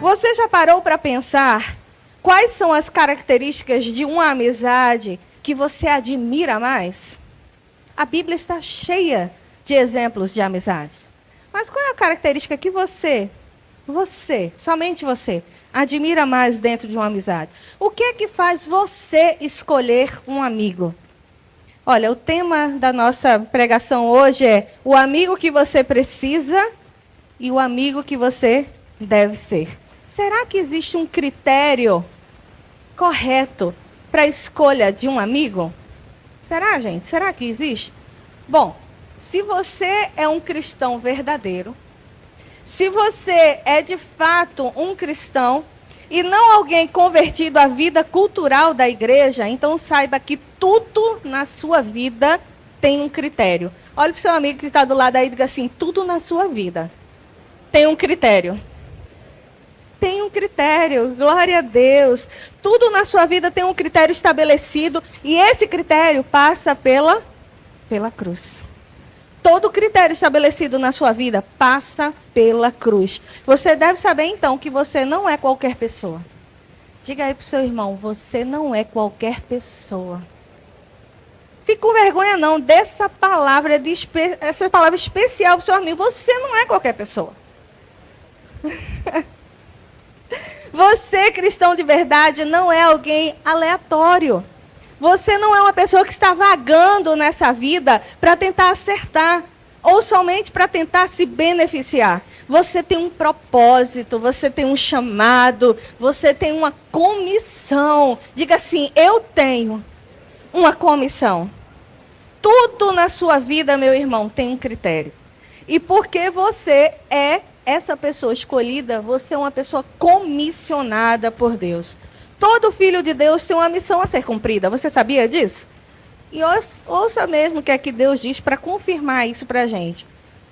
Você já parou para pensar quais são as características de uma amizade que você admira mais? A Bíblia está cheia de exemplos de amizades. Mas qual é a característica que você, somente você, admira mais dentro de uma amizade? O que é que faz você escolher um amigo? Olha, o tema da nossa pregação hoje é o amigo que você precisa e o amigo que você deve ser. Será que existe um critério correto para a escolha de um amigo? Será, gente? Será que existe? Bom, se você é um cristão verdadeiro, se você é de fato um cristão e não alguém convertido à vida cultural da igreja, então saiba que tudo na sua vida tem um critério. Olha para o seu amigo que está do lado aí e diga assim, tudo na sua vida tem um critério. Tem um critério, glória a Deus. Tudo na sua vida tem um critério estabelecido e esse critério passa pela cruz. Todo critério estabelecido na sua vida passa pela cruz. Você deve saber então que você não é qualquer pessoa. Diga aí para o seu irmão, você não é qualquer pessoa. Fique com vergonha não dessa palavra, essa palavra especial para o seu amigo. Você não é qualquer pessoa. Você, cristão de verdade, não é alguém aleatório. Você não é uma pessoa que está vagando nessa vida para tentar acertar, ou somente para tentar se beneficiar. Você tem um propósito, você tem um chamado, você tem uma comissão. Diga assim, eu tenho uma comissão. Tudo na sua vida, meu irmão, tem um critério. E porque você é essa pessoa escolhida, você é uma pessoa comissionada por Deus. Todo filho de Deus tem uma missão a ser cumprida. Você sabia disso? E ouça mesmo o que é que Deus diz para confirmar isso para a gente.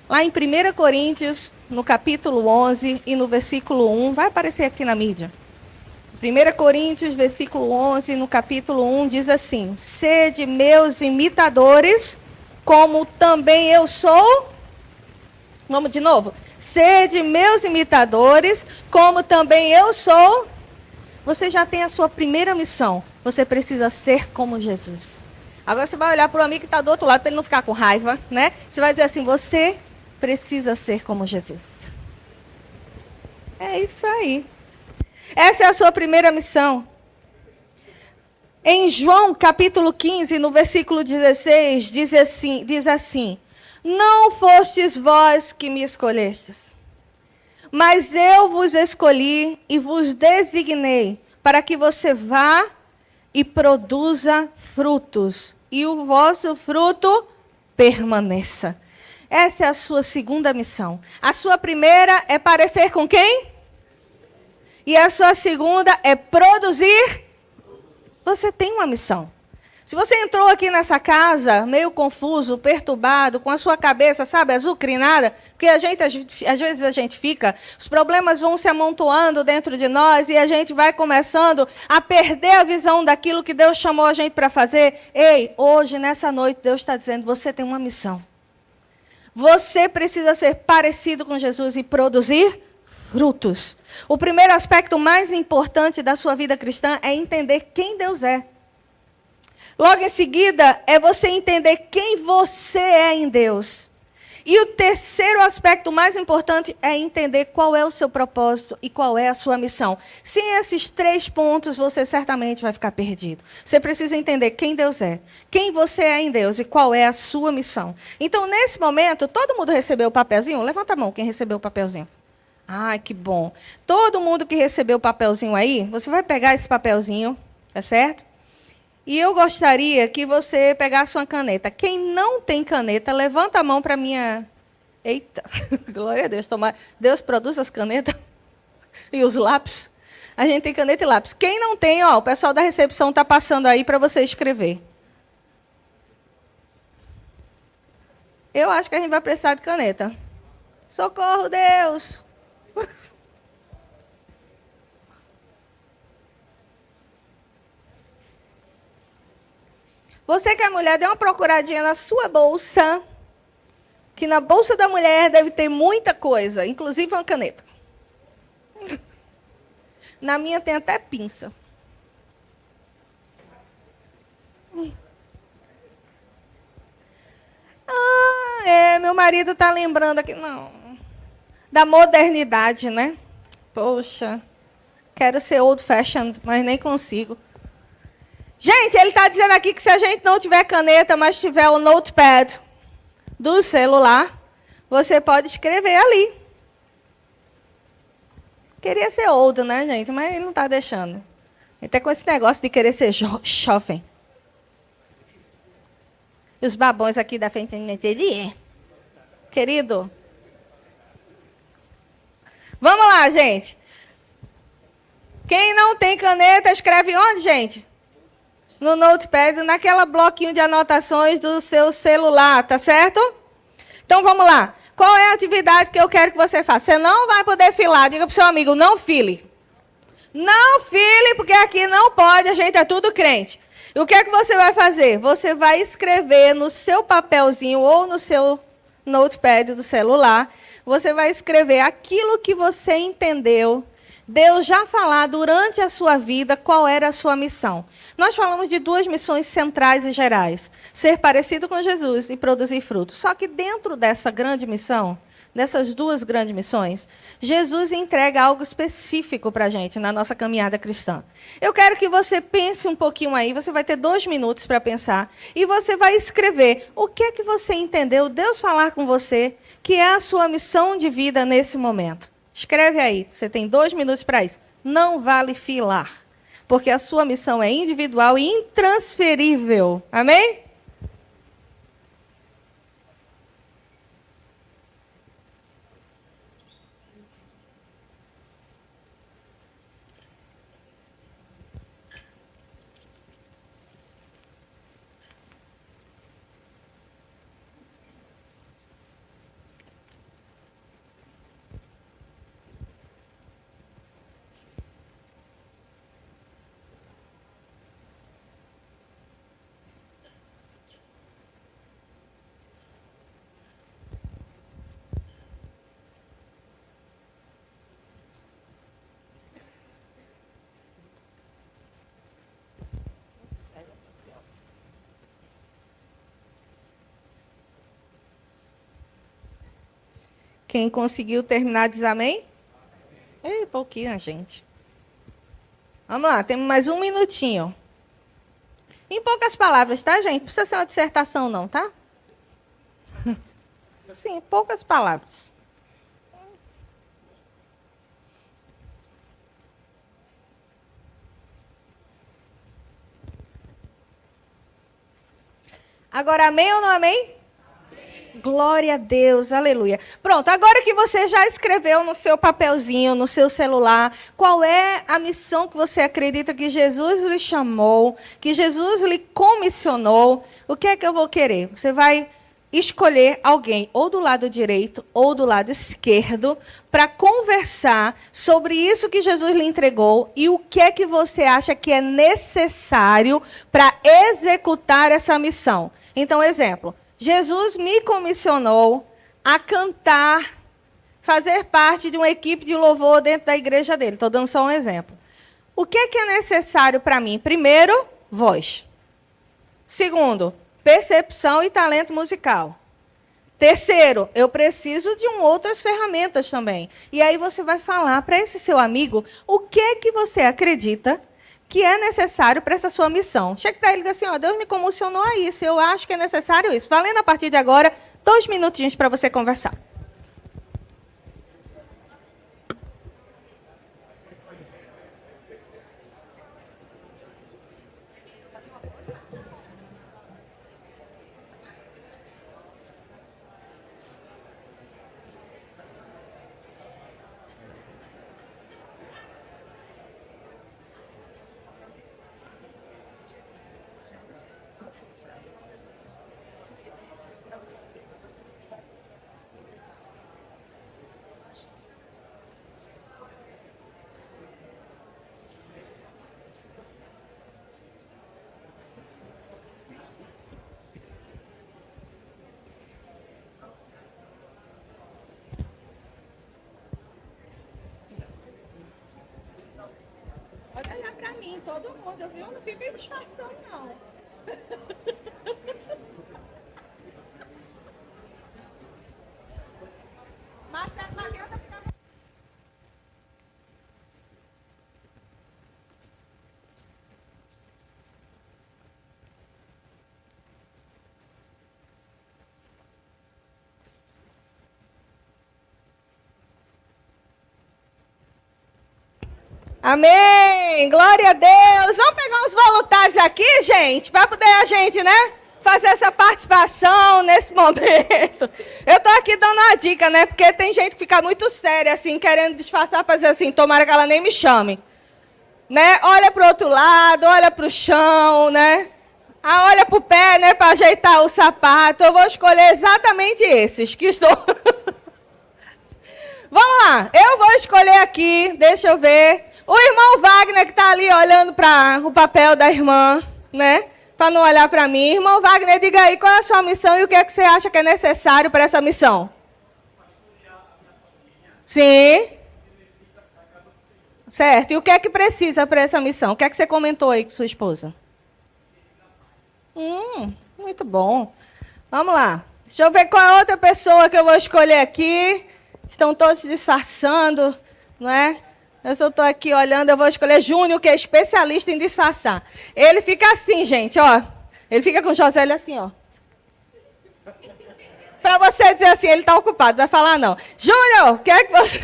Lá em 1 Coríntios, no capítulo 11 e no versículo 1, vai aparecer aqui na mídia. 1 Coríntios, versículo 11, no capítulo 1, diz assim, sede meus imitadores, como também eu sou... Vamos de novo? Sede meus imitadores, como também eu sou. Você já tem a sua primeira missão. Você precisa ser como Jesus. Agora você vai olhar para o amigo que está do outro lado, para ele não ficar com raiva, né? Você vai dizer assim, você precisa ser como Jesus. É isso aí. Essa é a sua primeira missão. Em João, capítulo 15, no versículo 16, diz assim, não fostes vós que me escolhestes, mas eu vos escolhi e vos designei para que você vá e produza frutos, e o vosso fruto permaneça. Essa é a sua segunda missão. A sua primeira é parecer com quem? E a sua segunda é produzir. Você tem uma missão. Se você entrou aqui nessa casa meio confuso, perturbado, com a sua cabeça, sabe, azucrinada, porque às vezes a gente fica, os problemas vão se amontoando dentro de nós e a gente vai começando a perder a visão daquilo que Deus chamou a gente para fazer. Ei, hoje, nessa noite, Deus está dizendo, você tem uma missão. Você precisa ser parecido com Jesus e produzir frutos. O primeiro aspecto mais importante da sua vida cristã é entender quem Deus é. Logo em seguida, é você entender quem você é em Deus. E o terceiro aspecto mais importante é entender qual é o seu propósito e qual é a sua missão. Sem esses 3 pontos, você certamente vai ficar perdido. Você precisa entender quem Deus é, quem você é em Deus e qual é a sua missão. Então, nesse momento, todo mundo recebeu o papelzinho? Levanta a mão quem recebeu o papelzinho. Ai, que bom. Todo mundo que recebeu o papelzinho aí, você vai pegar esse papelzinho, tá certo? E eu gostaria que você pegasse uma caneta. Quem não tem caneta, levanta a mão para minha... Eita, glória a Deus. Deus produz as canetas e os lápis. A gente tem caneta e lápis. Quem não tem, ó, o pessoal da recepção está passando aí para você escrever. Eu acho que a gente vai precisar de caneta. Socorro, Deus! Você que é mulher, dê uma procuradinha na sua bolsa, que na bolsa da mulher deve ter muita coisa, inclusive uma caneta. Na minha tem até pinça. Meu marido está lembrando aqui, não, da modernidade, né? Poxa, quero ser old fashioned, mas nem consigo. Gente, ele está dizendo aqui que se a gente não tiver caneta, mas tiver o notepad do celular, você pode escrever ali. Queria ser old, né, gente? Mas ele não está deixando. Ele está com esse negócio de querer ser jovem. E os babões aqui da frente, ele é. Querido. Vamos lá, gente. Quem não tem caneta, escreve onde, gente? No notepad, naquela bloquinho de anotações do seu celular, tá certo? Então, vamos lá. Qual é a atividade que eu quero que você faça? Você não vai poder filar. Diga para o seu amigo, não file. Não file, porque aqui não pode, a gente é tudo crente. E o que é que você vai fazer? Você vai escrever no seu papelzinho ou no seu notepad do celular, você vai escrever aquilo que você entendeu, Deus já falar durante a sua vida qual era a sua missão. Nós falamos de duas missões centrais e gerais: ser parecido com Jesus e produzir frutos. Só que dentro dessa grande missão, dessas duas grandes missões, Jesus entrega algo específico para a gente na nossa caminhada cristã. Eu quero que você pense um pouquinho aí, você vai ter 2 minutos para pensar, e você vai escrever o que é que você entendeu Deus falar com você, que é a sua missão de vida nesse momento. Escreve aí, você tem 2 minutos para isso. Não vale filar, porque a sua missão é individual e intransferível. Amém? Quem conseguiu terminar diz amém? Ei, pouquinho, gente. Vamos lá, temos mais 1 minutinho. Em poucas palavras, tá, gente? Não precisa ser uma dissertação, não, tá? Sim, poucas palavras. Agora, amém ou não amém? Glória a Deus, aleluia. Pronto, agora que você já escreveu no seu papelzinho, no seu celular, qual é a missão que você acredita que Jesus lhe chamou, que Jesus lhe comissionou, o que é que eu vou querer? Você vai escolher alguém, ou do lado direito, ou do lado esquerdo, para conversar sobre isso que Jesus lhe entregou e o que é que você acha que é necessário para executar essa missão. Então, exemplo. Jesus me comissionou a cantar, fazer parte de uma equipe de louvor dentro da igreja dele. Estou dando só um exemplo. O que é necessário para mim? Primeiro, voz. Segundo, percepção e talento musical. Terceiro, eu preciso de outras ferramentas também. E aí você vai falar para esse seu amigo o que é que você acredita que é necessário para essa sua missão. Chega para ele e diga assim, ó, Deus me comissionou a isso, eu acho que é necessário isso. Valendo a partir de agora, 2 minutinhos para você conversar. mim, todo mundo, viu? Não fiquem disfarçando, não. Marcelo, não adianta ficar... Amém! Glória a Deus! Vamos pegar os voluntários aqui, gente, para poder a gente, né, fazer essa participação nesse momento. Eu tô aqui dando uma dica, né, porque tem gente que fica muito séria, assim, querendo disfarçar para dizer assim, tomara que ela nem me chame. Né? Olha para o outro lado, olha para o chão, né? Olha para o pé, né, para ajeitar o sapato. Eu vou escolher exatamente esses que estão... Vamos lá, eu vou escolher aqui, deixa eu ver... O irmão Wagner, que está ali olhando para o papel da irmã, né? Para não olhar para mim. Irmão Wagner, diga aí qual é a sua missão e o que é que você acha que é necessário para essa missão. Sim. Certo. E o que é que precisa para essa missão? O que é que você comentou aí com sua esposa? Muito bom. Vamos lá. Deixa eu ver qual é a outra pessoa que eu vou escolher aqui. Estão todos disfarçando, não é? Eu só estou aqui olhando, eu vou escolher Júnior, que é especialista em disfarçar. Ele fica assim, gente, ó. Ele fica com o Josélia assim, ó. Para você dizer assim, ele está ocupado, vai falar não. Júnior,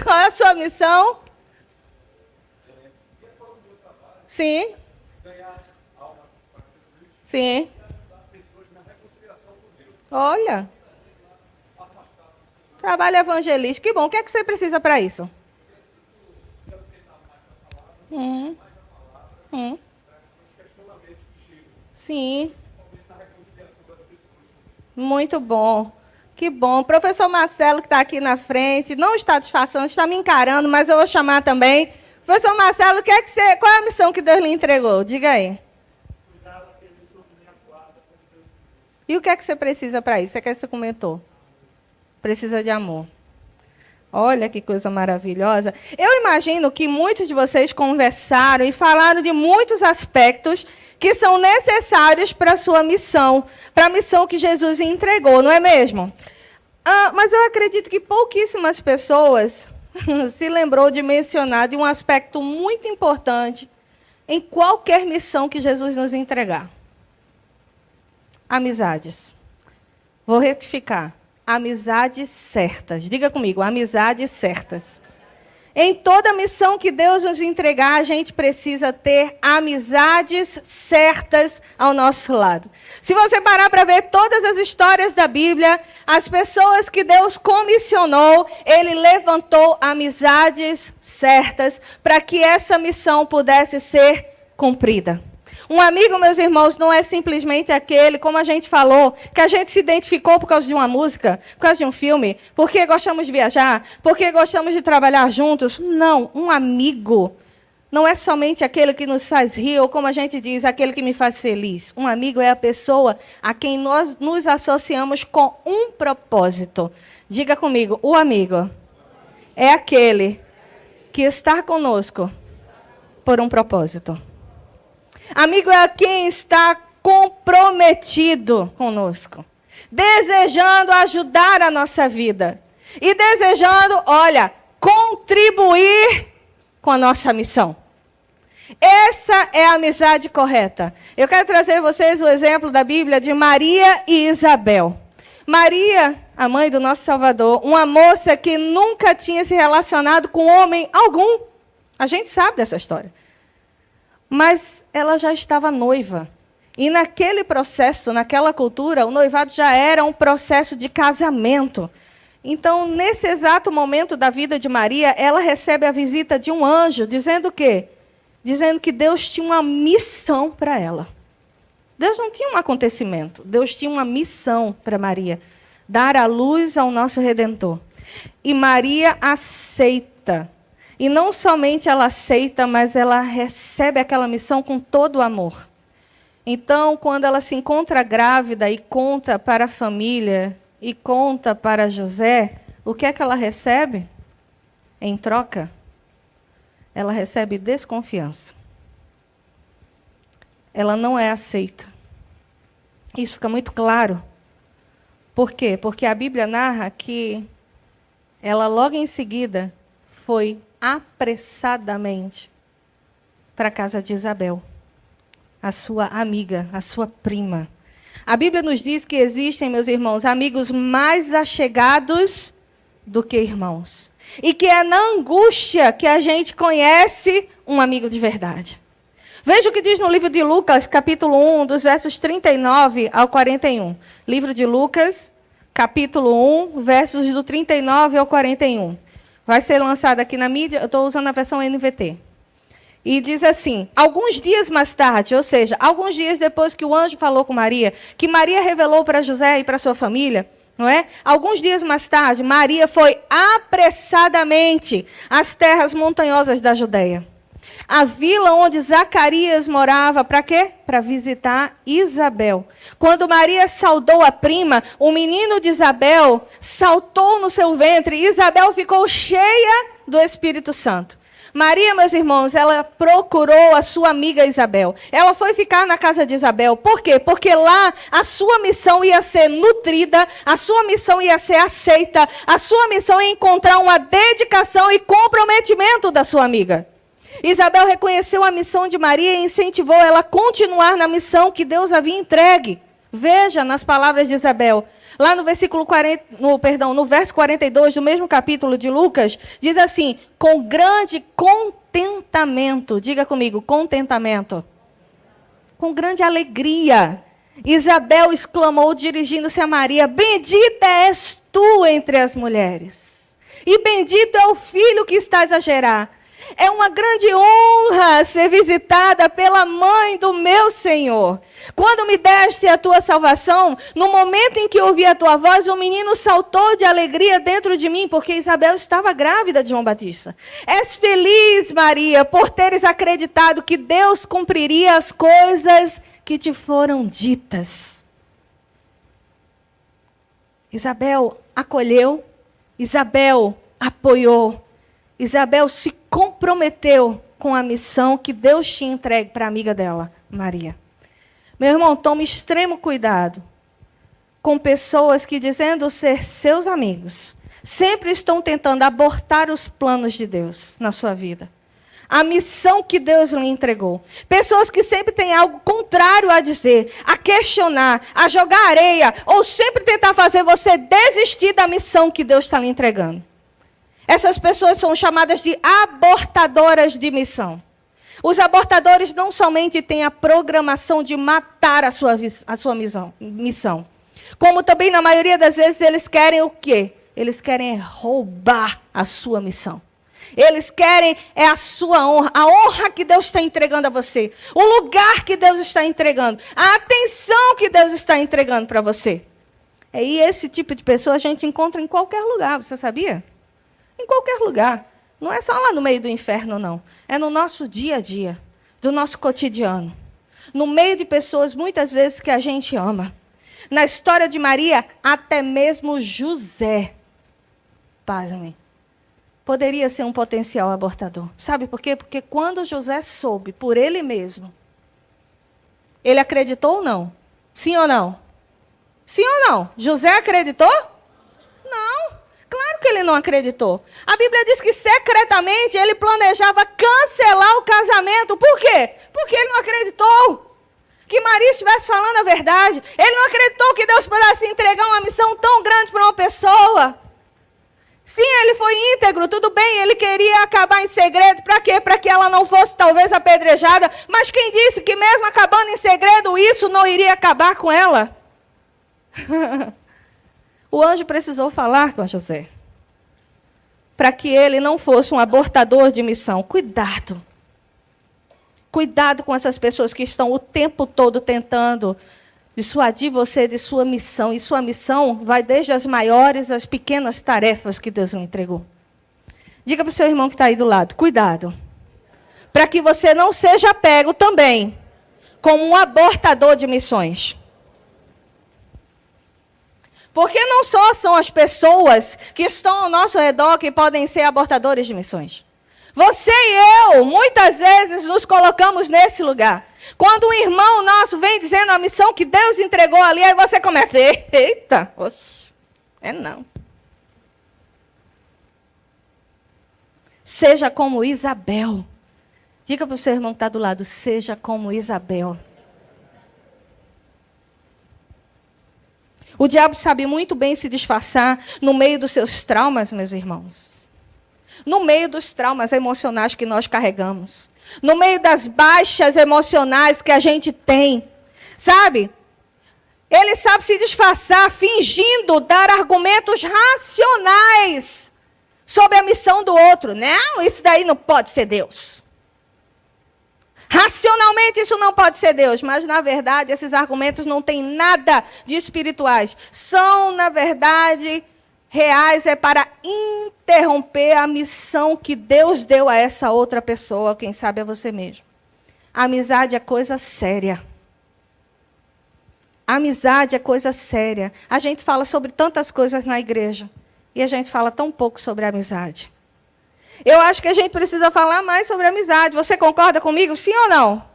qual é a sua missão? Sim. Sim. Olha. Trabalho evangelístico. Que bom. O que é que você precisa para isso? Sim. Muito bom. Que bom. Professor Marcelo, que está aqui na frente, não está disfarçando, está me encarando, mas eu vou chamar também. Professor Marcelo, qual é a missão que Deus lhe entregou? Diga aí. E o que é que você precisa para isso? Você comentou. Precisa de amor. Olha que coisa maravilhosa. Eu imagino que muitos de vocês conversaram e falaram de muitos aspectos que são necessários para a sua missão, para a missão que Jesus entregou, não é mesmo? Mas eu acredito que pouquíssimas pessoas se lembrou de mencionar de um aspecto muito importante em qualquer missão que Jesus nos entregar. Amizades. Vou retificar. Amizades certas. Diga comigo, amizades certas. Em toda missão que Deus nos entregar, a gente precisa ter amizades certas ao nosso lado. Se você parar para ver todas as histórias da Bíblia, as pessoas que Deus comissionou, Ele levantou amizades certas para que essa missão pudesse ser cumprida. Um amigo, meus irmãos, não é simplesmente aquele, como a gente falou, que a gente se identificou por causa de uma música, por causa de um filme, porque gostamos de viajar, porque gostamos de trabalhar juntos. Não, um amigo não é somente aquele que nos faz rir, ou como a gente diz, aquele que me faz feliz. Um amigo é a pessoa a quem nós nos associamos com um propósito. Diga comigo, o amigo é aquele que está conosco por um propósito. Amigo é quem está comprometido conosco, desejando ajudar a nossa vida e desejando, olha, contribuir com a nossa missão. Essa é a amizade correta. Eu quero trazer a vocês o exemplo da Bíblia de Maria e Isabel. Maria, a mãe do nosso Salvador, uma moça que nunca tinha se relacionado com homem algum. A gente sabe dessa história. Mas ela já estava noiva. E naquele processo, naquela cultura, o noivado já era um processo de casamento. Então, nesse exato momento da vida de Maria, ela recebe a visita de um anjo, dizendo o quê? Dizendo que Deus tinha uma missão para ela. Deus não tinha um acontecimento, Deus tinha uma missão para Maria. Dar a luz ao nosso Redentor. E Maria aceita. E não somente ela aceita, mas ela recebe aquela missão com todo o amor. Então, quando ela se encontra grávida e conta para a família, e conta para José, o que é que ela recebe? Em troca, ela recebe desconfiança. ela não é aceita. Isso fica muito claro. Por quê? Porque a Bíblia narra que ela logo em seguida foi apressadamente para a casa de Isabel, a sua amiga, a sua prima. A Bíblia nos diz que existem, meus irmãos, amigos mais achegados do que irmãos. E que é na angústia que a gente conhece um amigo de verdade. Veja o que diz no livro de Lucas, capítulo 1, dos versos 39 ao 41. Livro de Lucas, capítulo 1, versos do 39 ao 41. Vai ser lançado aqui na mídia, eu estou usando a versão NVT. E diz assim, alguns dias mais tarde, ou seja, alguns dias depois que o anjo falou com Maria, que Maria revelou para José e para sua família, não é? Alguns dias mais tarde, Maria foi apressadamente às terras montanhosas da Judeia. A vila onde Zacarias morava, para quê? Para visitar Isabel. Quando Maria saudou a prima, o menino de Isabel saltou no seu ventre e Isabel ficou cheia do Espírito Santo. Maria, meus irmãos, ela procurou a sua amiga Isabel. Ela foi ficar na casa de Isabel. Por quê? Porque lá a sua missão ia ser nutrida, a sua missão ia ser aceita, a sua missão ia encontrar uma dedicação e comprometimento da sua amiga. Isabel reconheceu a missão de Maria e incentivou ela a continuar na missão que Deus havia entregue. Veja nas palavras de Isabel. Lá no versículo 40, no verso 42 do mesmo capítulo de Lucas, diz assim: com grande contentamento, diga comigo, contentamento. Com grande alegria, Isabel exclamou, dirigindo-se a Maria: bendita és tu entre as mulheres, e bendito é o filho que estás a gerar. É uma grande honra ser visitada pela mãe do meu Senhor. Quando me deste a tua salvação, no momento em que ouvi a tua voz, o menino saltou de alegria dentro de mim, porque Isabel estava grávida de João Batista. És feliz, Maria, por teres acreditado que Deus cumpriria as coisas que te foram ditas. Isabel acolheu, Isabel apoiou, Isabel se comprometeu com a missão que Deus tinha entregue para a amiga dela, Maria. Meu irmão, tome extremo cuidado com pessoas que, dizendo ser seus amigos, sempre estão tentando abortar os planos de Deus na sua vida. A missão que Deus lhe entregou. Pessoas que sempre têm algo contrário a dizer, a questionar, a jogar areia, ou sempre tentar fazer você desistir da missão que Deus está lhe entregando. Essas pessoas são chamadas de abortadoras de missão. Os abortadores não somente têm a programação de matar a sua missão, como também, na maioria das vezes, eles querem o quê? Eles querem roubar a sua missão. Eles querem a sua honra, a honra que Deus está entregando a você, o lugar que Deus está entregando, a atenção que Deus está entregando para você. E esse tipo de pessoa a gente encontra em qualquer lugar, você sabia? Em qualquer lugar. Não é só lá no meio do inferno, não. É no nosso dia a dia, do nosso cotidiano. No meio de pessoas, muitas vezes, que a gente ama. Na história de Maria, até mesmo José, pasmem, poderia ser um potencial abortador. Sabe por quê? Porque quando José soube por ele mesmo, ele acreditou ou não? Sim ou não? Sim ou não? José acreditou? Não. Claro que ele não acreditou. A Bíblia diz que secretamente ele planejava cancelar o casamento. Por quê? Porque ele não acreditou que Maria estivesse falando a verdade. Ele não acreditou que Deus pudesse entregar uma missão tão grande para uma pessoa. Sim, ele foi íntegro, tudo bem, ele queria acabar em segredo. Para quê? Para que ela não fosse talvez apedrejada. Mas quem disse que mesmo acabando em segredo, isso não iria acabar com ela? O anjo precisou falar com José, para que ele não fosse um abortador de missão. Cuidado. Cuidado com essas pessoas que estão o tempo todo tentando dissuadir você de sua missão. E sua missão vai desde as maiores às pequenas tarefas que Deus lhe entregou. Diga para o seu irmão que está aí do lado, cuidado. Para que você não seja pego também como um abortador de missões. Porque não só são as pessoas que estão ao nosso redor que podem ser abortadores de missões. Você e eu, muitas vezes, nos colocamos nesse lugar. Quando um irmão nosso vem dizendo a missão que Deus entregou ali, aí você começa, eita, oxe, não. Seja como Isabel. Diga para o seu irmão que está do lado, seja como Isabel. O diabo sabe muito bem se disfarçar no meio dos seus traumas, meus irmãos. No meio dos traumas emocionais que nós carregamos. No meio das baixas emocionais que a gente tem. Sabe? Ele sabe se disfarçar, fingindo dar argumentos racionais sobre a missão do outro. Não, isso daí não pode ser Deus. Racionalmente isso não pode ser Deus, mas na verdade esses argumentos não têm nada de espirituais. São, na verdade, reais, é para interromper a missão que Deus deu a essa outra pessoa, quem sabe a você mesmo. A amizade é coisa séria. A amizade é coisa séria. A gente fala sobre tantas coisas na igreja e a gente fala tão pouco sobre a amizade. Eu acho que a gente precisa falar mais sobre amizade. Você concorda comigo, sim ou não?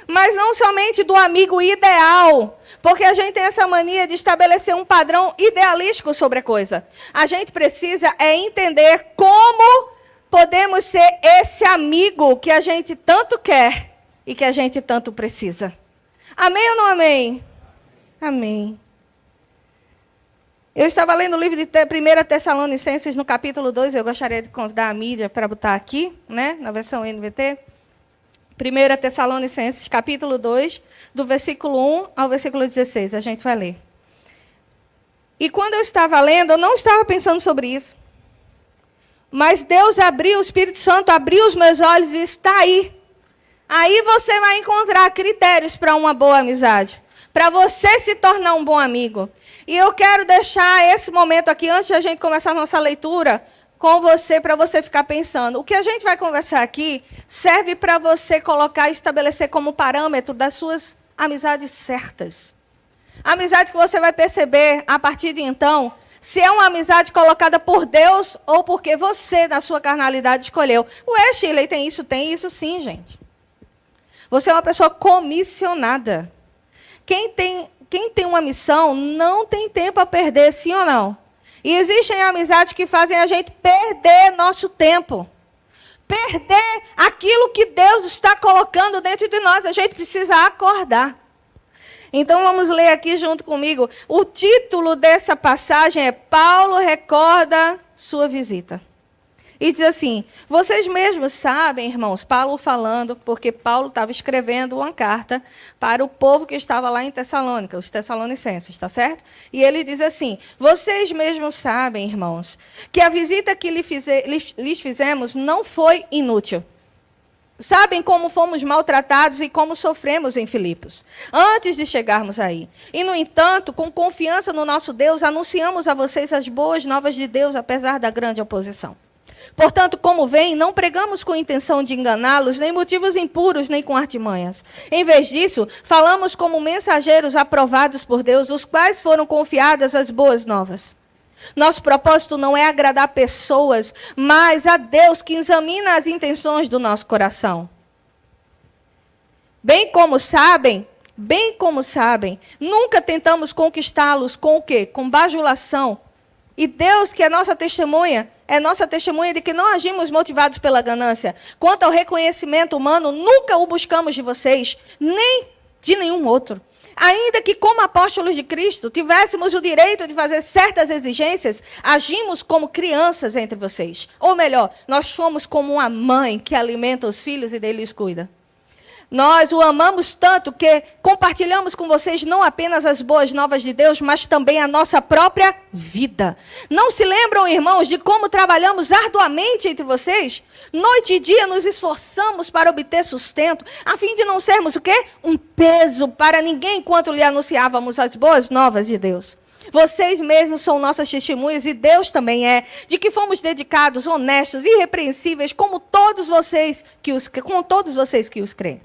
Mas não somente do amigo ideal, porque a gente tem essa mania de estabelecer um padrão idealístico sobre a coisa. A gente precisa entender como podemos ser esse amigo que a gente tanto quer e que a gente tanto precisa. Amém ou não amém? Amém. Eu estava lendo o livro de 1 Tessalonicenses, no capítulo 2, eu gostaria de convidar a mídia para botar aqui, né, na versão NVT. 1 Tessalonicenses, capítulo 2, do versículo 1 ao versículo 16, a gente vai ler. E quando eu estava lendo, eu não estava pensando sobre isso. Mas Deus abriu, o Espírito Santo abriu os meus olhos e está aí. Aí você vai encontrar critérios para uma boa amizade, para você se tornar um bom amigo. E eu quero deixar esse momento aqui, antes de a gente começar a nossa leitura, com você, para você ficar pensando. O que a gente vai conversar aqui serve para você colocar e estabelecer como parâmetro das suas amizades certas. A amizade que você vai perceber, a partir de então, se é uma amizade colocada por Deus ou porque você, na sua carnalidade, escolheu. Ué, Shirley, tem isso sim, gente. Você é uma pessoa comissionada. Quem tem uma missão não tem tempo a perder, sim ou não? E existem amizades que fazem a gente perder nosso tempo. Perder aquilo que Deus está colocando dentro de nós. A gente precisa acordar. Então vamos ler aqui junto comigo. O título dessa passagem é Paulo recorda sua visita. E diz assim, vocês mesmos sabem, irmãos, Paulo falando, porque Paulo estava escrevendo uma carta para o povo que estava lá em Tessalônica, os tessalonicenses, está certo? E ele diz assim, vocês mesmos sabem, irmãos, que a visita que lhes fizemos não foi inútil. Sabem como fomos maltratados e como sofremos em Filipos, antes de chegarmos aí. E, no entanto, com confiança no nosso Deus, anunciamos a vocês as boas novas de Deus, apesar da grande oposição. Portanto, como veem, não pregamos com intenção de enganá-los, nem motivos impuros, nem com artimanhas. Em vez disso, falamos como mensageiros aprovados por Deus, os quais foram confiadas as boas novas. Nosso propósito não é agradar pessoas, mas a Deus que examina as intenções do nosso coração. Bem como sabem, nunca tentamos conquistá-los com o quê? Com bajulação. E Deus, que é nossa testemunha de que não agimos motivados pela ganância. Quanto ao reconhecimento humano, nunca o buscamos de vocês, nem de nenhum outro. Ainda que, como apóstolos de Cristo, tivéssemos o direito de fazer certas exigências, agimos como crianças entre vocês. Ou melhor, nós fomos como uma mãe que alimenta os filhos e deles cuida. Nós o amamos tanto que compartilhamos com vocês não apenas as boas novas de Deus, mas também a nossa própria vida. Não se lembram, irmãos, de como trabalhamos arduamente entre vocês? Noite e dia nos esforçamos para obter sustento, a fim de não sermos o quê? Um peso para ninguém enquanto lhe anunciávamos as boas novas de Deus. Vocês mesmos são nossas testemunhas e Deus também é, de que fomos dedicados, honestos, irrepreensíveis, como todos vocês que o creem.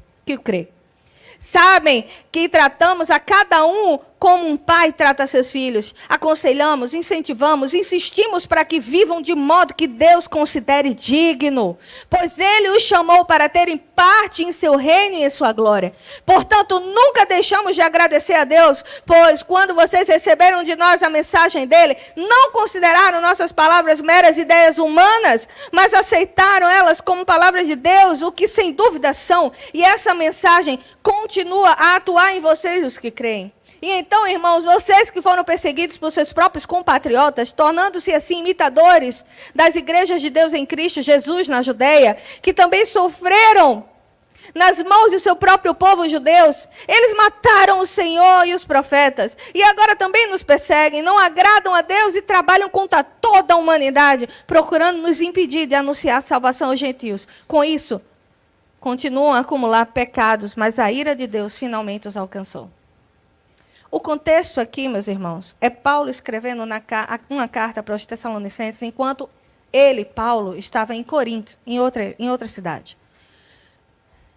Sabem que tratamos a cada um como um pai trata seus filhos. Aconselhamos, incentivamos, insistimos para que vivam de modo que Deus considere digno, pois Ele os chamou para terem parte em seu reino e em sua glória. Portanto, nunca deixamos de agradecer a Deus, pois quando vocês receberam de nós a mensagem dele, não consideraram nossas palavras meras ideias humanas, mas aceitaram elas como palavras de Deus, o que sem dúvida são. E essa mensagem continua a atuar em vocês, os que creem. E então, irmãos, vocês que foram perseguidos por seus próprios compatriotas, tornando-se assim imitadores das igrejas de Deus em Cristo Jesus na Judeia, que também sofreram nas mãos do seu próprio povo judeus, eles mataram o Senhor e os profetas, e agora também nos perseguem, não agradam a Deus e trabalham contra toda a humanidade, procurando nos impedir de anunciar a salvação aos gentios. Com isso, continuam a acumular pecados, mas a ira de Deus finalmente os alcançou. O contexto aqui, meus irmãos, é Paulo escrevendo uma carta para os Tessalonicenses, enquanto ele, Paulo, estava em Corinto, em outra cidade.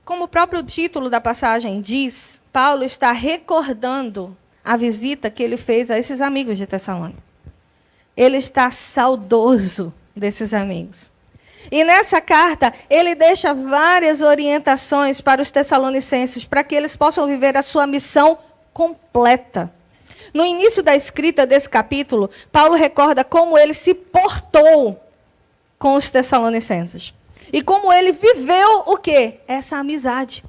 Como o próprio título da passagem diz, Paulo está recordando a visita que ele fez a esses amigos de Tessalônica. Ele está saudoso desses amigos. E nessa carta, ele deixa várias orientações para os tessalonicenses, para que eles possam viver a sua missão completa. No início da escrita desse capítulo, Paulo recorda como ele se portou com os tessalonicenses. E como ele viveu o quê? Essa amizade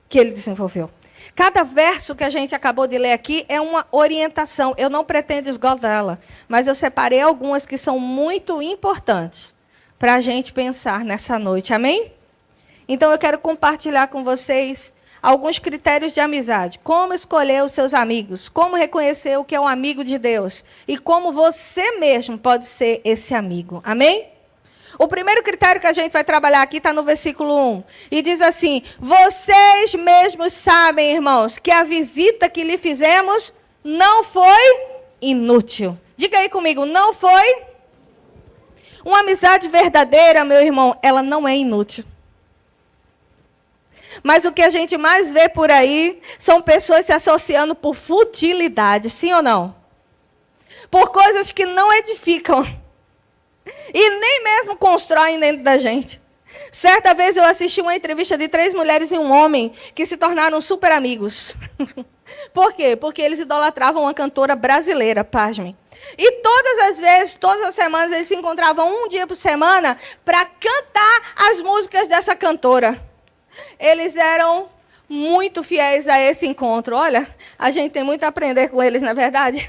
que ele desenvolveu. Cada verso que a gente acabou de ler aqui é uma orientação. Eu não pretendo esgotá-la, mas eu separei algumas que são muito importantes para a gente pensar nessa noite. Amém? Então eu quero compartilhar com vocês alguns critérios de amizade. Como escolher os seus amigos. Como reconhecer o que é um amigo de Deus. E como você mesmo pode ser esse amigo. Amém? O primeiro critério que a gente vai trabalhar aqui está no versículo 1. E diz assim: vocês mesmos sabem, irmãos, que a visita que lhe fizemos não foi inútil. Diga aí comigo, não foi? Uma amizade verdadeira, meu irmão, ela não é inútil. Mas o que a gente mais vê por aí são pessoas se associando por futilidade, sim ou não? Por coisas que não edificam. E nem mesmo constroem dentro da gente. Certa vez eu assisti uma entrevista de 3 mulheres e um homem que se tornaram super amigos. Por quê? Porque eles idolatravam uma cantora brasileira, pasmem. E todas as vezes, todas as semanas, eles se encontravam um dia por semana para cantar as músicas dessa cantora. Eles eram muito fiéis a esse encontro. Olha, a gente tem muito a aprender com eles, não é verdade?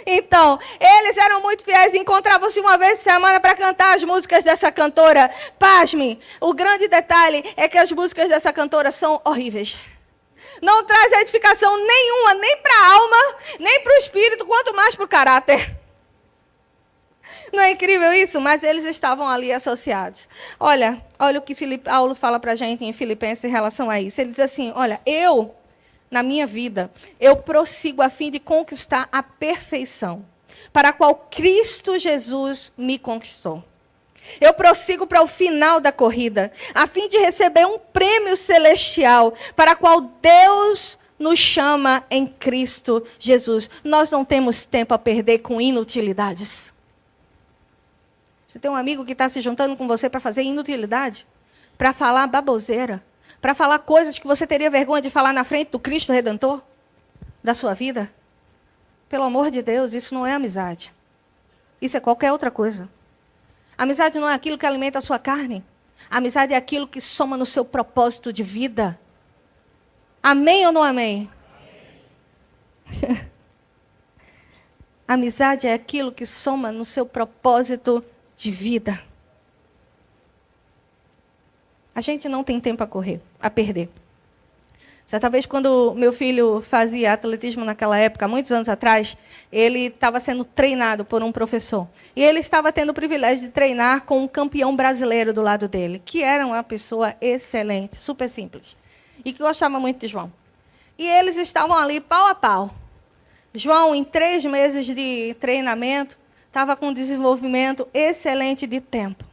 Então, eles eram muito fiéis, encontravam-se uma vez por semana para cantar as músicas dessa cantora. Pasme, o grande detalhe é que as músicas dessa cantora são horríveis. Não traz edificação nenhuma, nem para a alma, nem para o espírito, quanto mais para o caráter. Não é incrível isso? Mas eles estavam ali associados. Olha o que Paulo fala para a gente em Filipenses em relação a isso. Ele diz assim, olha, na minha vida, eu prossigo a fim de conquistar a perfeição, para a qual Cristo Jesus me conquistou. Eu prossigo para o final da corrida, a fim de receber um prêmio celestial, para a qual Deus nos chama em Cristo Jesus. Nós não temos tempo a perder com inutilidades. Você tem um amigo que está se juntando com você para fazer inutilidade? Para falar baboseira? Para falar coisas que você teria vergonha de falar na frente do Cristo Redentor? Da sua vida? Pelo amor de Deus, isso não é amizade. Isso é qualquer outra coisa. Amizade não é aquilo que alimenta a sua carne. Amizade é aquilo que soma no seu propósito de vida. Amém ou não amém? Amizade é aquilo que soma no seu propósito de vida. A gente não tem tempo a perder. Certa vez, quando meu filho fazia atletismo naquela época, muitos anos atrás, ele estava sendo treinado por um professor. E ele estava tendo o privilégio de treinar com um campeão brasileiro do lado dele, que era uma pessoa excelente, super simples, e que gostava muito de João. E eles estavam ali pau a pau. João, em 3 meses de treinamento, estava com um desenvolvimento excelente de tempo.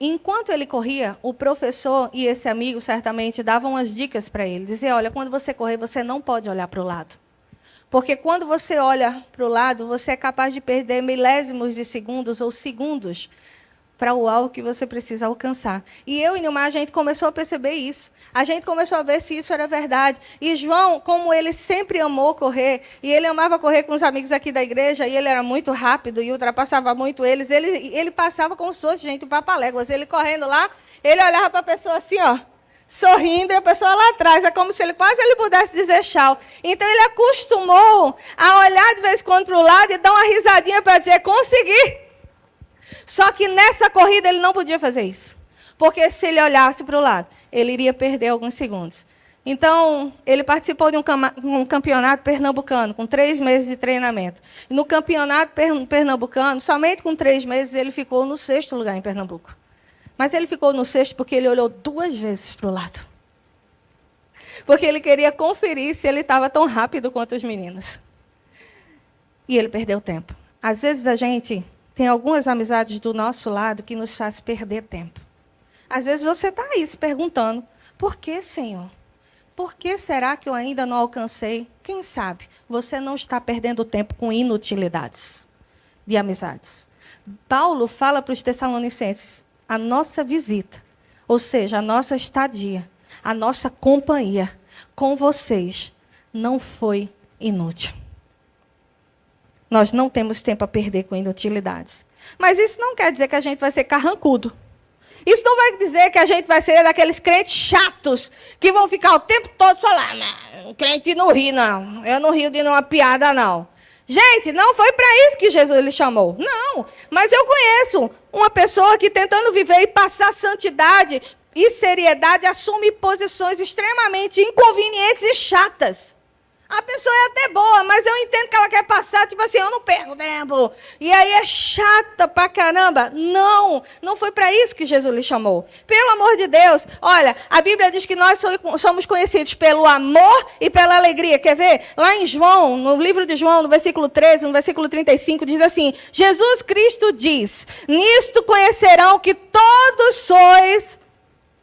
Enquanto ele corria, o professor e esse amigo certamente davam umas dicas para ele. Dizia, olha, quando você correr, você não pode olhar para o lado. Porque quando você olha para o lado, você é capaz de perder milésimos de segundos ou segundos para o alvo que você precisa alcançar. E eu e Nilmar, a gente começou a perceber isso. A gente começou a ver se isso era verdade. E João, como ele sempre amou correr, e ele amava correr com os amigos aqui da igreja, e ele era muito rápido e ultrapassava muito eles, ele passava como se fosse gente papaléguas. Ele correndo lá, ele olhava para a pessoa assim, ó, sorrindo, e a pessoa lá atrás, é como se ele quase pudesse dizer tchau. Então ele acostumou a olhar de vez em quando para o lado e dar uma risadinha para dizer, consegui. Só que nessa corrida ele não podia fazer isso. Porque se ele olhasse para o lado, ele iria perder alguns segundos. Então, ele participou de um campeonato pernambucano, com 3 meses de treinamento. E no campeonato pernambucano, somente com 3 meses, ele ficou no 6º lugar em Pernambuco. Mas ele ficou no 6º porque ele olhou 2 vezes para o lado. Porque ele queria conferir se ele estava tão rápido quanto os meninos. E ele perdeu tempo. Às vezes a gente tem algumas amizades do nosso lado que nos faz perder tempo. Às vezes você está aí se perguntando, por que, Senhor? Por que será que eu ainda não alcancei? Quem sabe você não está perdendo tempo com inutilidades de amizades. Paulo fala para os Tessalonicenses, a nossa visita, ou seja, a nossa estadia, a nossa companhia com vocês não foi inútil. Nós não temos tempo a perder com inutilidades. Mas isso não quer dizer que a gente vai ser carrancudo. Isso não vai dizer que a gente vai ser daqueles crentes chatos que vão ficar o tempo todo só lá. Crente não ri, não. Eu não rio de nenhuma piada, não. Gente, não foi para isso que Jesus lhe chamou. Não. Mas eu conheço uma pessoa que tentando viver e passar santidade e seriedade assume posições extremamente inconvenientes e chatas. A pessoa é até boa, mas eu entendo que ela quer passar, tipo assim, eu não perco tempo. E aí é chata pra caramba. Não, não foi para isso que Jesus lhe chamou. Pelo amor de Deus, olha, a Bíblia diz que nós somos conhecidos pelo amor e pela alegria. Quer ver? Lá em João, no livro de João, no versículo 13, no versículo 35, diz assim, Jesus Cristo diz, nisto conhecerão que todos sois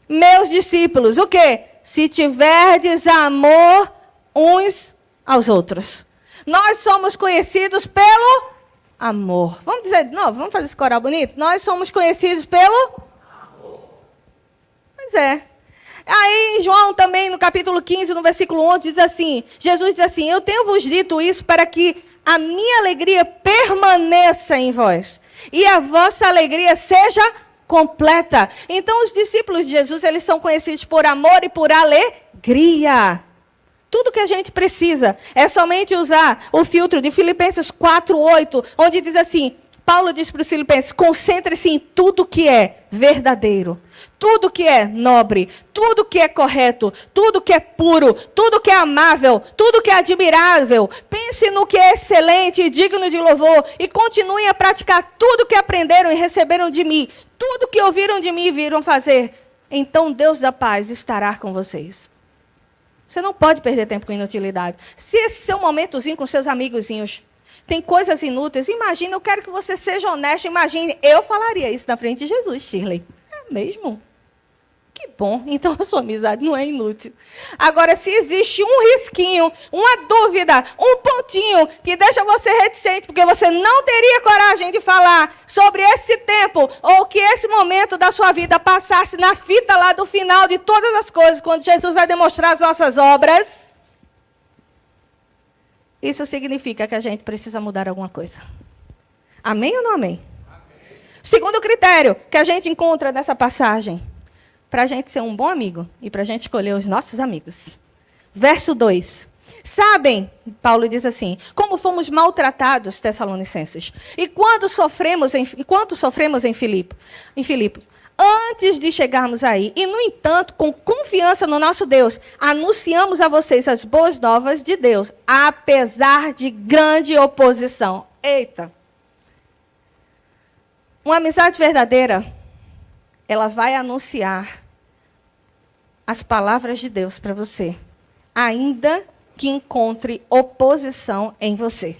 meus discípulos. O quê? Se tiverdes amor uns aos outros. Nós somos conhecidos pelo amor. Vamos dizer de novo, vamos fazer esse coral bonito? Nós somos conhecidos pelo amor. Pois é. Aí em João também, no capítulo 15, no versículo 11, diz assim, Jesus diz assim, eu tenho-vos dito isso para que a minha alegria permaneça em vós e a vossa alegria seja completa. Então os discípulos de Jesus, eles são conhecidos por amor e por alegria. Tudo que a gente precisa é somente usar o filtro de Filipenses 4:8, onde diz assim, Paulo diz para os filipenses, concentre-se em tudo que é verdadeiro, tudo que é nobre, tudo que é correto, tudo que é puro, tudo que é amável, tudo que é admirável. Pense no que é excelente e digno de louvor e continuem a praticar tudo que aprenderam e receberam de mim, tudo que ouviram de mim e viram fazer. Então Deus da paz estará com vocês. Você não pode perder tempo com inutilidade. Se esse seu momentozinho com seus amigozinhos tem coisas inúteis, imagine, eu quero que você seja honesto, imagine, eu falaria isso na frente de Jesus, Shirley. É mesmo? Que bom, então a sua amizade não é inútil. Agora, se existe um risquinho, uma dúvida, um pontinho que deixa você reticente, porque você não teria coragem de falar sobre esse tempo, ou que esse momento da sua vida passasse na fita lá do final de todas as coisas, quando Jesus vai demonstrar as nossas obras, isso significa que a gente precisa mudar alguma coisa. Amém ou não amém? Amém. Segundo critério que a gente encontra nessa passagem, para a gente ser um bom amigo e para a gente escolher os nossos amigos. Verso 2. Sabem, Paulo diz assim, como fomos maltratados, Tessalonicenses, e quanto sofremos em Filipos, antes de chegarmos aí. E, no entanto, com confiança no nosso Deus, anunciamos a vocês as boas novas de Deus, apesar de grande oposição. Eita! Uma amizade verdadeira, ela vai anunciar as palavras de Deus para você, ainda que encontre oposição em você.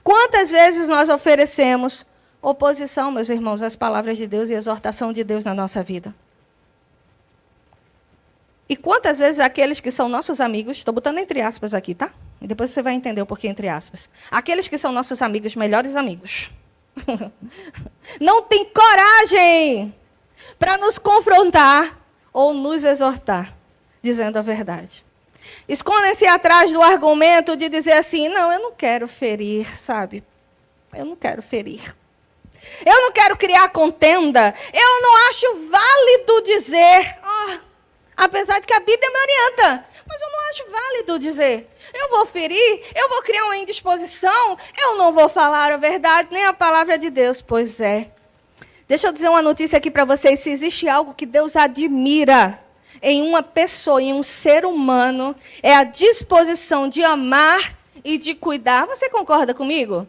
Quantas vezes nós oferecemos oposição, meus irmãos, às palavras de Deus e à exortação de Deus na nossa vida? E quantas vezes aqueles que são nossos amigos, estou botando entre aspas aqui, tá? E depois você vai entender o porquê entre aspas. Aqueles que são nossos amigos, melhores amigos, não tem coragem para nos confrontar ou nos exortar, dizendo a verdade. Escondem-se atrás do argumento de dizer assim, não, eu não quero ferir, sabe? Eu não quero ferir. Eu não quero criar contenda. Eu não acho válido dizer, apesar de que a Bíblia me orienta, mas eu não acho válido dizer. Eu vou ferir, eu vou criar uma indisposição, eu não vou falar a verdade, nem a palavra de Deus. Pois é. Deixa eu dizer uma notícia aqui para vocês. Se existe algo que Deus admira em uma pessoa, em um ser humano, é a disposição de amar e de cuidar. Você concorda comigo?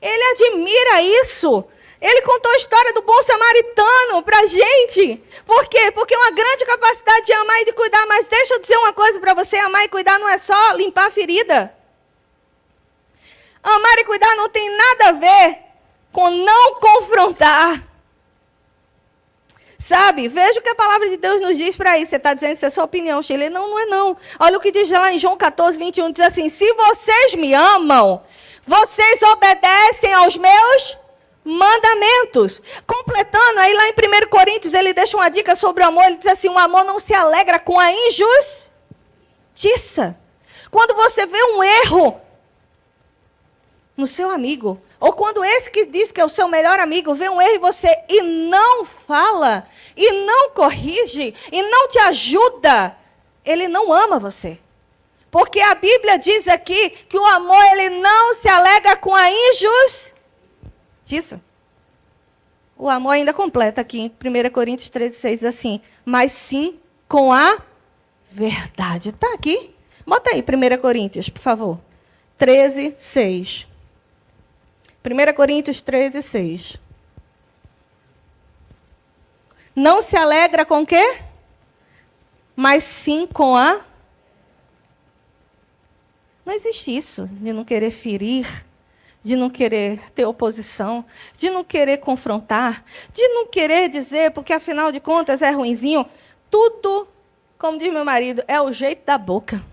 Ele admira isso. Ele contou a história do bom samaritano para a gente. Por quê? Porque é uma grande capacidade de amar e de cuidar. Mas deixa eu dizer uma coisa para você. Amar e cuidar não é só limpar a ferida. Amar e cuidar não tem nada a ver com não confrontar. Sabe? Veja o que a palavra de Deus nos diz para isso. Você está dizendo que isso é sua opinião, Sheila. Não, não é não. Olha o que diz lá em João 14, 21. Diz assim, se vocês me amam, vocês obedecem aos meus mandamentos. Completando, aí lá em 1 Coríntios, ele deixa uma dica sobre o amor. Ele diz assim, o amor não se alegra com a injustiça. Quando você vê um erro no seu amigo, ou quando esse que diz que é o seu melhor amigo vê um erro em você e não fala, e não corrige, e não te ajuda, ele não ama você. Porque a Bíblia diz aqui que o amor ele não se alegra com a injustiça. O amor ainda completa aqui em 1 Coríntios 13, 6, assim, mas sim com a verdade. Está aqui? Bota aí 1 Coríntios, por favor. 13, 6. 1 Coríntios 13, 6. Não se alegra com o quê? Mas sim com a... Não existe isso, de não querer ferir, de não querer ter oposição, de não querer confrontar, de não querer dizer, porque afinal de contas é ruinzinho. Tudo, como diz meu marido, é o jeito da boca.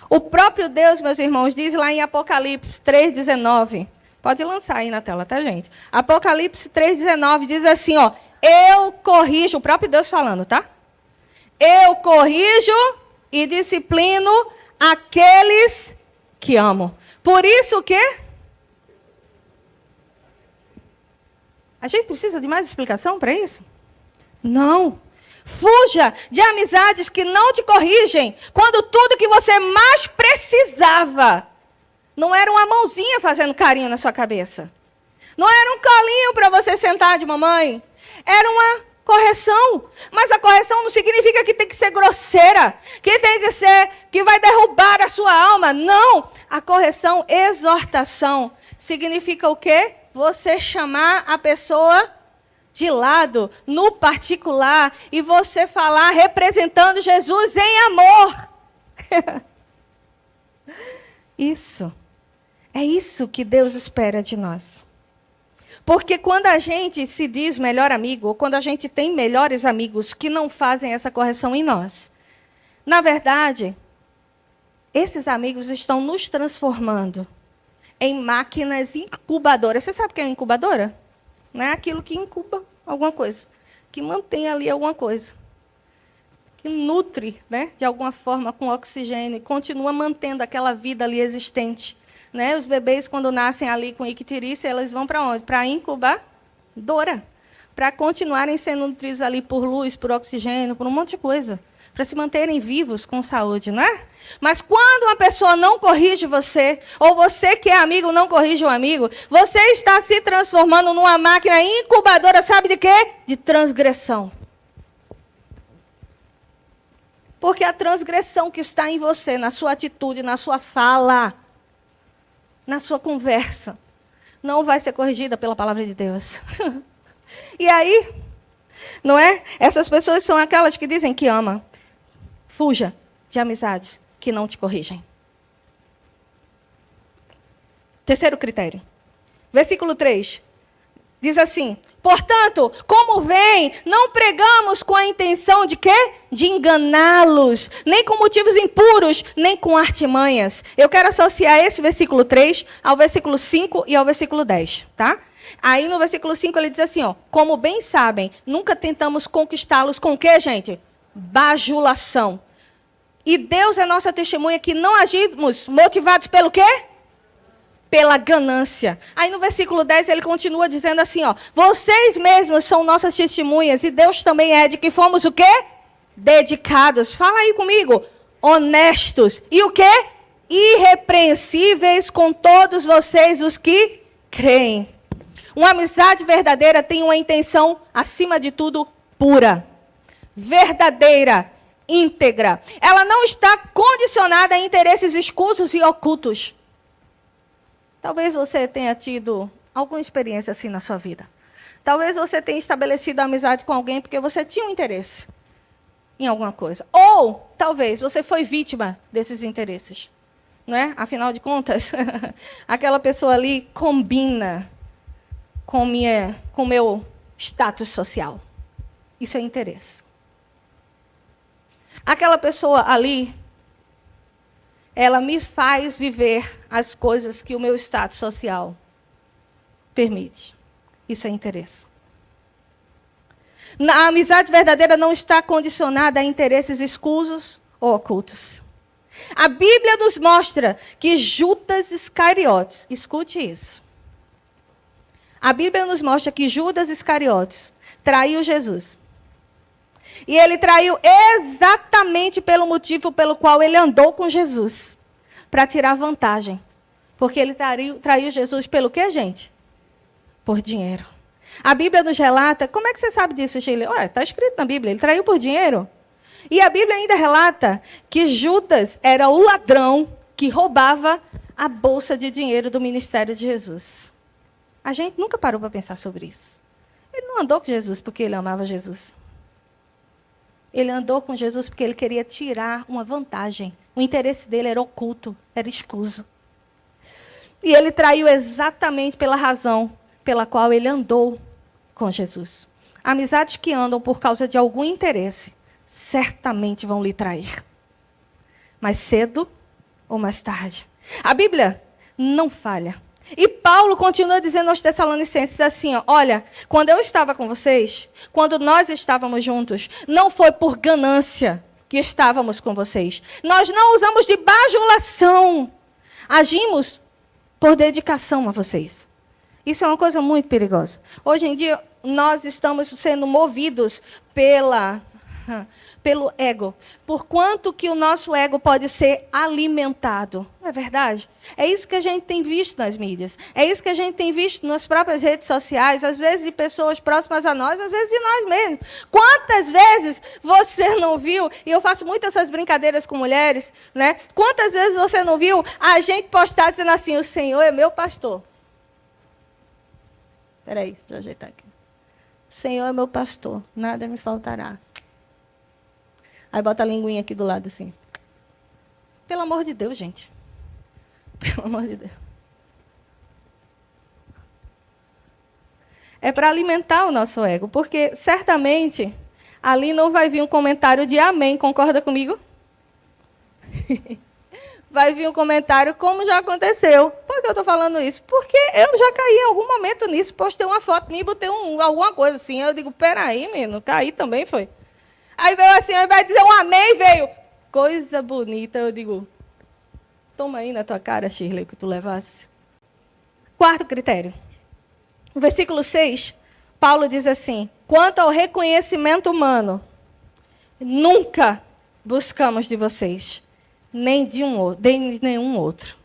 O próprio Deus, meus irmãos, diz lá em Apocalipse 3,19. Pode lançar aí na tela, tá, gente? Apocalipse 3,19 diz assim, ó. Eu corrijo, o próprio Deus falando, tá? Eu corrijo e disciplino aqueles que amo. Por isso o quê? A gente precisa de mais explicação para isso? Não. Fuja de amizades que não te corrigem, quando tudo que você mais precisava não era uma mãozinha fazendo carinho na sua cabeça. Não era um colinho para você sentar de mamãe. Era uma correção. Mas a correção não significa que tem que ser grosseira, que tem que ser, que vai derrubar a sua alma. Não. A correção, exortação, significa o quê? Você chamar a pessoa de lado, no particular, e você falar representando Jesus em amor. Isso. É isso que Deus espera de nós. Porque quando a gente se diz melhor amigo, ou quando a gente tem melhores amigos que não fazem essa correção em nós, na verdade, esses amigos estão nos transformando em máquinas incubadoras. Você sabe o que é uma incubadora? Não é aquilo que incuba alguma coisa, que mantém ali alguma coisa, que nutre, né, de alguma forma com oxigênio e continua mantendo aquela vida ali existente. Né? Os bebês, quando nascem ali com icterícia, eles vão para onde? Para a incubadora, para continuarem sendo nutridos ali por luz, por oxigênio, por um monte de coisa, para se manterem vivos com saúde, não é? Mas quando uma pessoa não corrige você, ou você que é amigo não corrige o amigo, você está se transformando numa máquina incubadora, sabe de quê? De transgressão. Porque a transgressão que está em você, na sua atitude, na sua fala, na sua conversa, não vai ser corrigida pela palavra de Deus. E aí, não é? Essas pessoas são aquelas que dizem que amam. Fuja de amizades que não te corrigem. Terceiro critério. Versículo 3. Diz assim, Portanto, como vem, não pregamos com a intenção de quê? De enganá-los, nem com motivos impuros, nem com artimanhas. Eu quero associar esse versículo 3 ao versículo 5 e ao versículo 10, tá? Aí no versículo 5 ele diz assim, ó, como bem sabem, nunca tentamos conquistá-los com o quê, gente? Bajulação. E Deus é nossa testemunha que não agimos motivados pelo quê? Pela ganância. Aí no versículo 10 ele continua dizendo assim, ó, vocês mesmos são nossas testemunhas e Deus também é de que fomos o quê? Dedicados. Fala aí comigo. Honestos. E o quê? Irrepreensíveis com todos vocês os que creem. Uma amizade verdadeira tem uma intenção, acima de tudo, pura. Verdadeira. Íntegra. Ela não está condicionada a interesses escusos e ocultos. Talvez você tenha tido alguma experiência assim na sua vida. Talvez você tenha estabelecido amizade com alguém porque você tinha um interesse em alguma coisa. Ou, talvez, você foi vítima desses interesses. Não é? Afinal de contas, aquela pessoa ali combina com o meu status social. Isso é interesse. Aquela pessoa ali, ela me faz viver as coisas que o meu status social permite. Isso é interesse. A amizade verdadeira não está condicionada a interesses escusos ou ocultos. A Bíblia nos mostra que Judas Iscariotes, escute isso. A Bíblia nos mostra que Judas Iscariotes traiu Jesus. E ele traiu exatamente pelo motivo pelo qual ele andou com Jesus. Para tirar vantagem. Porque ele traiu Jesus pelo quê, gente? Por dinheiro. A Bíblia nos relata... Como é que você sabe disso, Sheila? Olha, está escrito na Bíblia. Ele traiu por dinheiro. E a Bíblia ainda relata que Judas era o ladrão que roubava a bolsa de dinheiro do ministério de Jesus. A gente nunca parou para pensar sobre isso. Ele não andou com Jesus porque ele amava Jesus. Ele andou com Jesus porque ele queria tirar uma vantagem. O interesse dele era oculto, era escuso. E ele traiu exatamente pela razão pela qual ele andou com Jesus. Amizades que andam por causa de algum interesse, certamente vão lhe trair. Mais cedo ou mais tarde. A Bíblia não falha. E Paulo continua dizendo aos Tessalonicenses assim, ó, olha, quando eu estava com vocês, quando nós estávamos juntos, não foi por ganância que estávamos com vocês. Nós não usamos de bajulação. Agimos por dedicação a vocês. Isso é uma coisa muito perigosa. Hoje em dia, nós estamos sendo movidos pelo ego. Por quanto que o nosso ego pode ser alimentado. Não é verdade? É isso que a gente tem visto nas mídias. É isso que a gente tem visto nas próprias redes sociais. Às vezes de pessoas próximas a nós, às vezes de nós mesmos. Quantas vezes você não viu, e eu faço muito essas brincadeiras com mulheres, né? Quantas vezes você não viu a gente postar dizendo assim, o Senhor é meu pastor. Espera aí, deixa eu ajeitar aqui. O Senhor é meu pastor, nada me faltará. Aí bota a linguinha aqui do lado assim. Pelo amor de Deus, gente. Pelo amor de Deus. É para alimentar o nosso ego, porque certamente ali não vai vir um comentário de amém, concorda comigo? Vai vir um comentário como já aconteceu. Por que eu estou falando isso? Porque eu já caí em algum momento nisso, postei uma foto minha e botei alguma coisa assim. Eu digo, peraí, menino, caí também foi. Aí veio assim, ao invés de dizer um amém, veio coisa bonita. Eu digo, toma aí na tua cara, Shirley, que tu levasse. Quarto critério. No versículo 6, Paulo diz assim, quanto ao reconhecimento humano, nunca buscamos de vocês, nem de nenhum outro.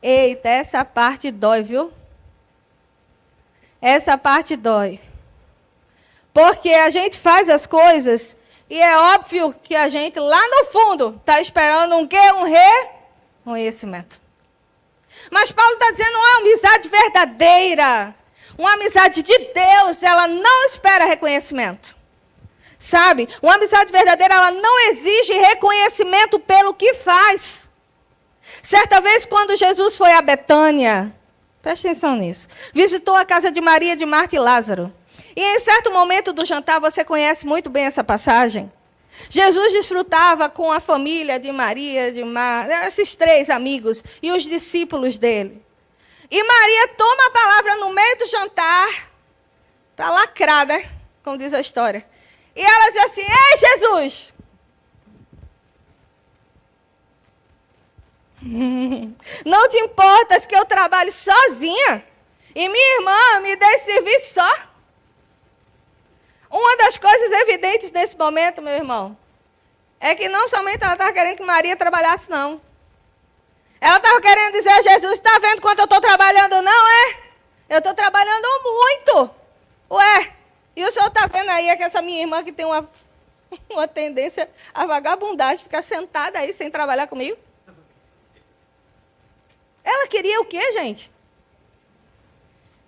Eita, essa parte dói, viu? Essa parte dói. Porque a gente faz as coisas... E é óbvio que a gente, lá no fundo, está esperando um quê? Um reconhecimento. Mas Paulo está dizendo uma amizade verdadeira. Uma amizade de Deus, ela não espera reconhecimento. Sabe? Uma amizade verdadeira, ela não exige reconhecimento pelo que faz. Certa vez, quando Jesus foi a Betânia, preste atenção nisso, visitou a casa de Maria, de Marta e Lázaro. E em certo momento do jantar, você conhece muito bem essa passagem. Jesus desfrutava com a família de Maria, de Marta, esses 3 amigos e os discípulos dele. E Maria toma a palavra no meio do jantar, para lacrar, né? Como diz a história. E ela diz assim: ei, Jesus! Não te importas que eu trabalhe sozinha? E minha irmã me dê esse serviço só? Uma das coisas evidentes nesse momento, meu irmão, é que não somente ela estava querendo que Maria trabalhasse, não. Ela estava querendo dizer a Jesus: está vendo quanto eu estou trabalhando, não é? Eu estou trabalhando muito. Ué, e o senhor está vendo aí que essa minha irmã que tem uma tendência a vagabundagem, ficar sentada aí sem trabalhar comigo? Ela queria o quê, gente?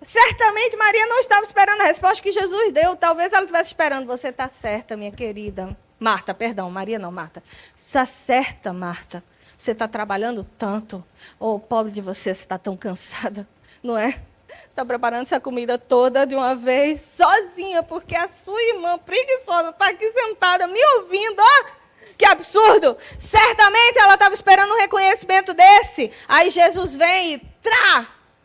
Certamente Maria não estava esperando a resposta que Jesus deu. Talvez ela estivesse esperando: você está certa, minha querida. Marta, perdão, Maria não, Marta. Está certa, Marta. Você está trabalhando tanto. Oh, pobre de você, você está tão cansada, não é? Você está preparando essa comida toda de uma vez, sozinha, porque a sua irmã preguiçosa está aqui sentada, me ouvindo, ó. Que absurdo! Certamente ela estava esperando um reconhecimento desse. Aí Jesus vem e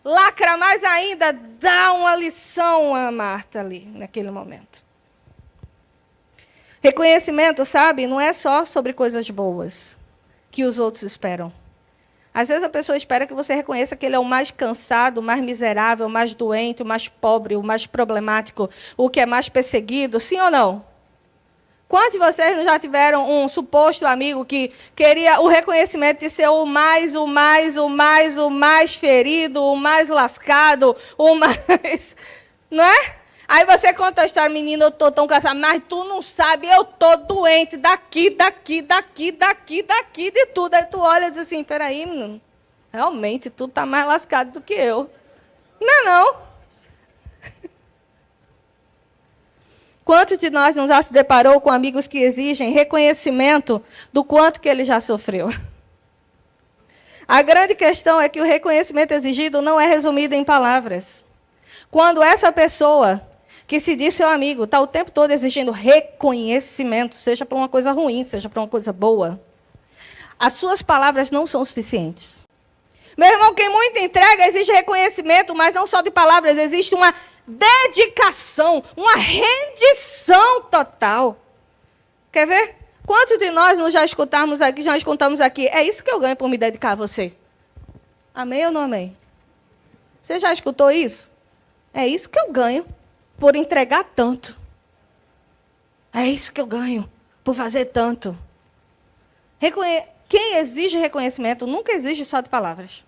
lacra mais ainda, dá uma lição a Marta ali, naquele momento. Reconhecimento, sabe, não é só sobre coisas boas que os outros esperam. Às vezes a pessoa espera que você reconheça que ele é o mais cansado, o mais miserável, o mais doente, o mais pobre, o mais problemático, o que é mais perseguido, sim ou não? Quantos de vocês já tiveram um suposto amigo que queria o reconhecimento de ser o mais ferido, o mais lascado, o mais... Não é? Aí você conta a história: menina, eu estou tão cansada, mas tu não sabe, eu estou doente daqui, de tudo. Aí tu olha e diz assim: peraí, menino, realmente tu está mais lascado do que eu. Não é não? Quantos de nós não já se deparou com amigos que exigem reconhecimento do quanto que ele já sofreu? A grande questão é que o reconhecimento exigido não é resumido em palavras. Quando essa pessoa que se diz seu amigo está o tempo todo exigindo reconhecimento, seja para uma coisa ruim, seja para uma coisa boa, as suas palavras não são suficientes. Meu irmão, quem muito entrega exige reconhecimento, mas não só de palavras, existe uma dedicação, uma rendição total. Quer ver? Quantos de nós não já escutamos aqui, é isso que eu ganho por me dedicar a você? Amém ou não amém? Você já escutou isso? É isso que eu ganho por entregar tanto. É isso que eu ganho por fazer tanto. Quem exige reconhecimento nunca exige só de palavras.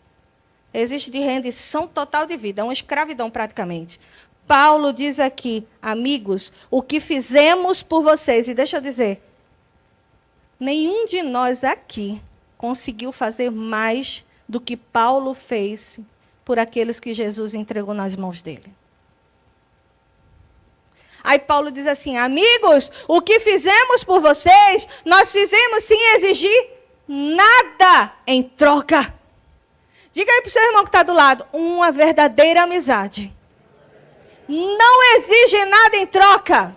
Existe de rendição total de vida, é uma escravidão praticamente. Paulo diz aqui: amigos, o que fizemos por vocês, e deixa eu dizer, nenhum de nós aqui conseguiu fazer mais do que Paulo fez por aqueles que Jesus entregou nas mãos dele. Aí Paulo diz assim: amigos, o que fizemos por vocês, nós fizemos sem exigir nada em troca. Diga aí para o seu irmão que está do lado: uma verdadeira amizade não exige nada em troca.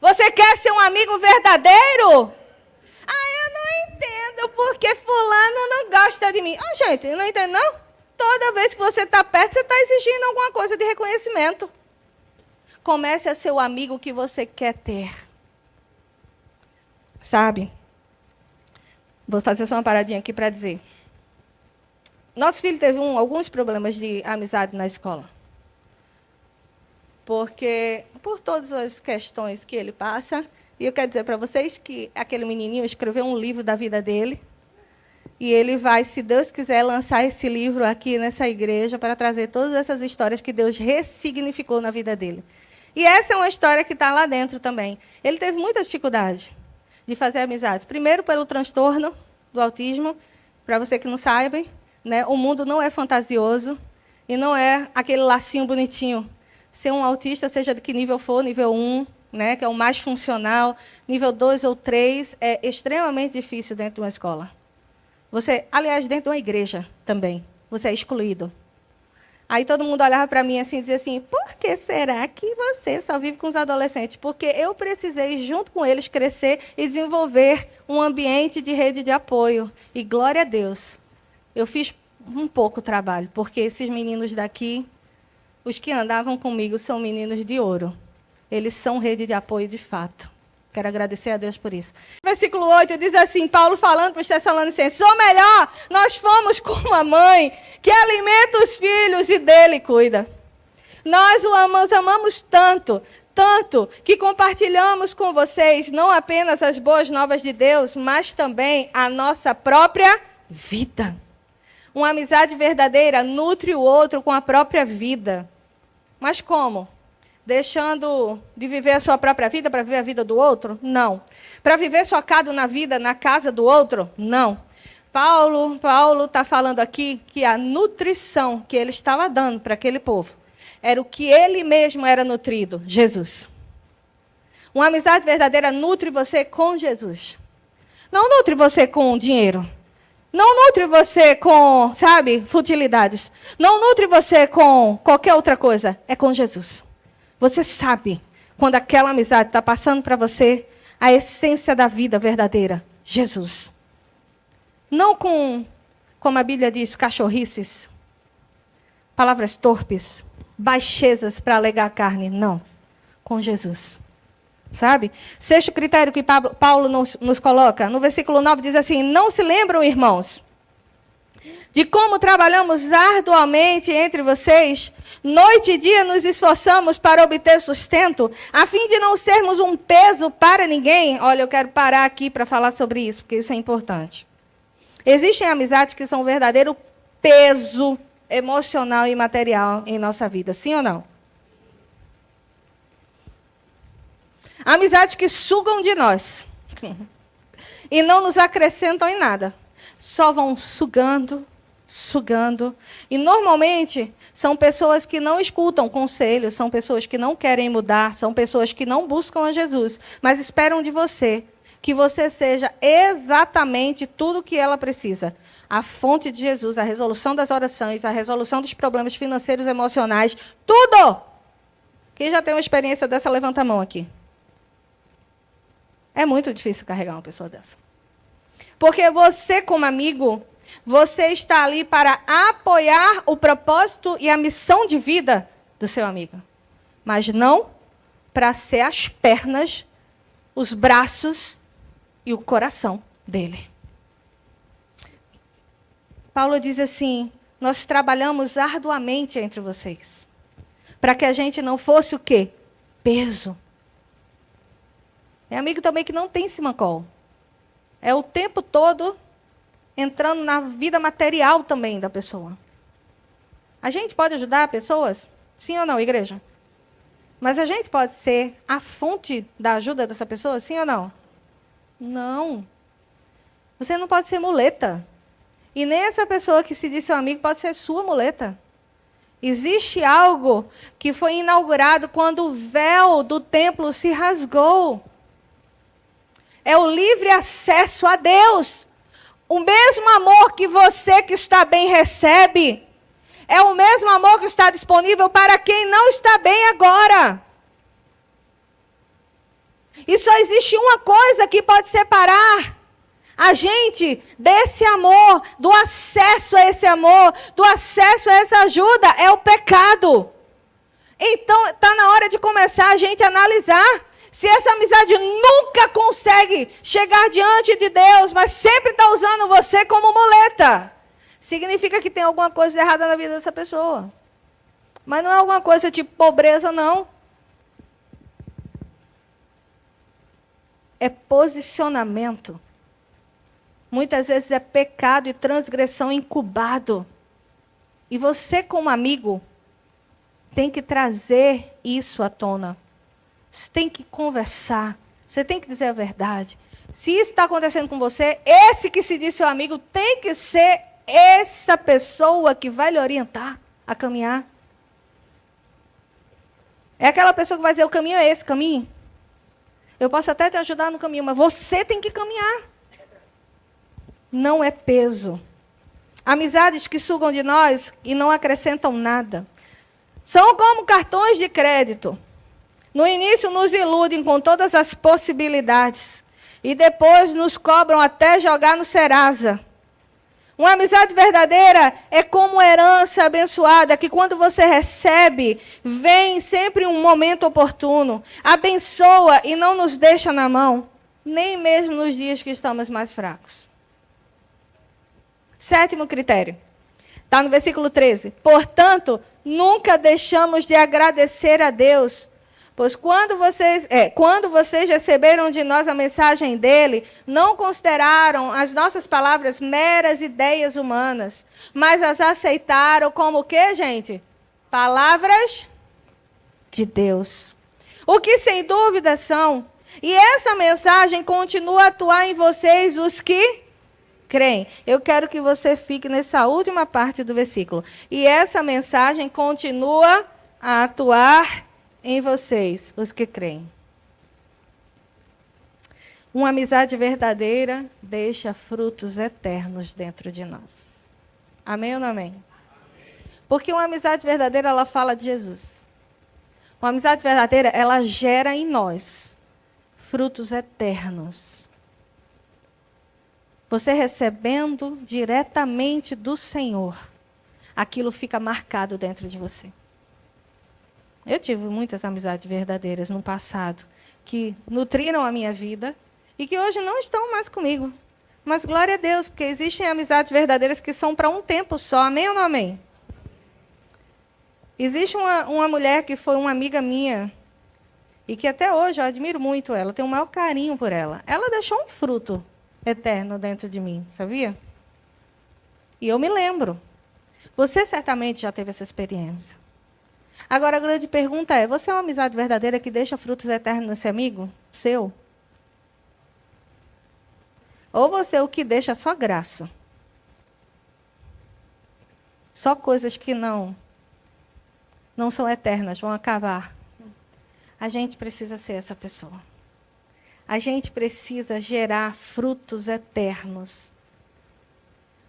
Você quer ser um amigo verdadeiro? Eu não entendo porque fulano não gosta de mim. Gente, eu não entendo não. Toda vez que você está perto, você está exigindo alguma coisa de reconhecimento. Comece a ser o amigo que você quer ter. Sabe? Vou fazer só uma paradinha aqui para dizer. Nosso filho teve alguns problemas de amizade na escola. Porque, por todas as questões que ele passa, e eu quero dizer para vocês que aquele menininho escreveu um livro da vida dele, e ele vai, se Deus quiser, lançar esse livro aqui nessa igreja para trazer todas essas histórias que Deus ressignificou na vida dele. E essa é uma história que está lá dentro também. Ele teve muita dificuldade de fazer amizades. Primeiro, pelo transtorno do autismo. Para você que não sabe, né, o mundo não é fantasioso e não é aquele lacinho bonitinho. Ser um autista, seja de que nível for, nível 1, né, que é o mais funcional, nível 2 ou 3, é extremamente difícil dentro de uma escola. Aliás, dentro de uma igreja também, você é excluído. Aí todo mundo olhava para mim assim e dizia assim, por que será que você só vive com os adolescentes? Porque eu precisei, junto com eles, crescer e desenvolver um ambiente de rede de apoio. E glória a Deus, eu fiz um pouco trabalho, porque esses meninos daqui, os que andavam comigo, são meninos de ouro. Eles são rede de apoio de fato. Quero agradecer a Deus por isso. Versículo 8 diz assim, Paulo falando para os Tessalonicenses, ou melhor, nós fomos como a mãe que alimenta os filhos e dele cuida. Nós o amamos tanto, tanto, que compartilhamos com vocês não apenas as boas novas de Deus, mas também a nossa própria vida. Uma amizade verdadeira nutre o outro com a própria vida. Mas como? Deixando de viver a sua própria vida para viver a vida do outro? Não. Para viver socado na vida, na casa do outro? Não. Paulo está falando aqui que a nutrição que ele estava dando para aquele povo era o que ele mesmo era nutrido, Jesus. Uma amizade verdadeira nutre você com Jesus. Não nutre você com dinheiro. Não nutre você com, futilidades. Não nutre você com qualquer outra coisa. É com Jesus. Você sabe, quando aquela amizade está passando para você, a essência da vida verdadeira, Jesus. Não com, como a Bíblia diz, cachorrices, palavras torpes, baixezas para alegar a carne. Não, com Jesus. Sabe? Sexto critério que Paulo nos coloca, no versículo 9 diz assim, não se lembram, irmãos, de como trabalhamos arduamente entre vocês, noite e dia nos esforçamos para obter sustento, a fim de não sermos um peso para ninguém. Olha, eu quero parar aqui para falar sobre isso, porque isso é importante. Existem amizades que são um verdadeiro peso emocional e material em nossa vida, sim ou não? Amizades que sugam de nós e não nos acrescentam em nada. Só vão sugando. E normalmente são pessoas que não escutam conselhos, são pessoas que não querem mudar, são pessoas que não buscam a Jesus, mas esperam de você que você seja exatamente tudo o que ela precisa. A fonte de Jesus, a resolução das orações, a resolução dos problemas financeiros e emocionais, tudo! Quem já tem uma experiência dessa, levanta a mão aqui. É muito difícil carregar uma pessoa dessa. Porque você, como amigo, você está ali para apoiar o propósito e a missão de vida do seu amigo. Mas não para ser as pernas, os braços e o coração dele. Paulo diz assim, nós trabalhamos arduamente entre vocês. Para que a gente não fosse o quê? Peso. É amigo também que não tem simancol. É o tempo todo entrando na vida material também da pessoa. A gente pode ajudar pessoas? Sim ou não, igreja? Mas a gente pode ser a fonte da ajuda dessa pessoa? Sim ou não? Não. Você não pode ser muleta. E nem essa pessoa que se diz seu amigo pode ser sua muleta. Existe algo que foi inaugurado quando o véu do templo se rasgou. É o livre acesso a Deus. O mesmo amor que você que está bem recebe, é o mesmo amor que está disponível para quem não está bem agora. E só existe uma coisa que pode separar a gente desse amor, do acesso a esse amor, do acesso a essa ajuda, é o pecado. Então, está na hora de começar a gente a analisar se essa amizade nunca consegue chegar diante de Deus, mas sempre está usando você como muleta. Significa que tem alguma coisa errada na vida dessa pessoa. Mas não é alguma coisa tipo pobreza, não. É posicionamento. Muitas vezes é pecado e transgressão incubado. E você, como amigo, tem que trazer isso à tona. Você tem que conversar. Você tem que dizer a verdade. Se isso está acontecendo com você, esse que se diz seu amigo tem que ser essa pessoa que vai lhe orientar a caminhar. É aquela pessoa que vai dizer, o caminho é esse caminho. Eu posso até te ajudar no caminho, mas você tem que caminhar. Não é peso. Amizades que sugam de nós e não acrescentam nada. São como cartões de crédito. No início nos iludem com todas as possibilidades. E depois nos cobram até jogar no Serasa. Uma amizade verdadeira é como herança abençoada, que quando você recebe, vem sempre um momento oportuno. Abençoa e não nos deixa na mão, nem mesmo nos dias que estamos mais fracos. 7º critério. Está no versículo 13. Portanto, nunca deixamos de agradecer a Deus, pois quando vocês receberam de nós a mensagem dele, não consideraram as nossas palavras meras ideias humanas, mas as aceitaram como o quê, gente? Palavras de Deus. O que sem dúvida são. E essa mensagem continua a atuar em vocês, os que creem. Eu quero que você fique nessa última parte do versículo. E essa mensagem continua a atuar em vocês, os que creem. Uma amizade verdadeira deixa frutos eternos dentro de nós. Amém ou não amém? Porque uma amizade verdadeira, ela fala de Jesus. Uma amizade verdadeira, ela gera em nós frutos eternos. Você recebendo diretamente do Senhor, aquilo fica marcado dentro de você. Eu tive muitas amizades verdadeiras no passado, que nutriram a minha vida e que hoje não estão mais comigo. Mas glória a Deus, porque existem amizades verdadeiras que são para um tempo só. Amém ou não amém? Existe uma mulher que foi uma amiga minha, e que até hoje eu admiro muito ela, tenho o maior carinho por ela. Ela deixou um fruto eterno dentro de mim, sabia? E eu me lembro. Você certamente já teve essa experiência. Agora, a grande pergunta é, você é uma amizade verdadeira que deixa frutos eternos nesse amigo seu? Ou você é o que deixa só graça? Só coisas que não são eternas, vão acabar. A gente precisa ser essa pessoa. A gente precisa gerar frutos eternos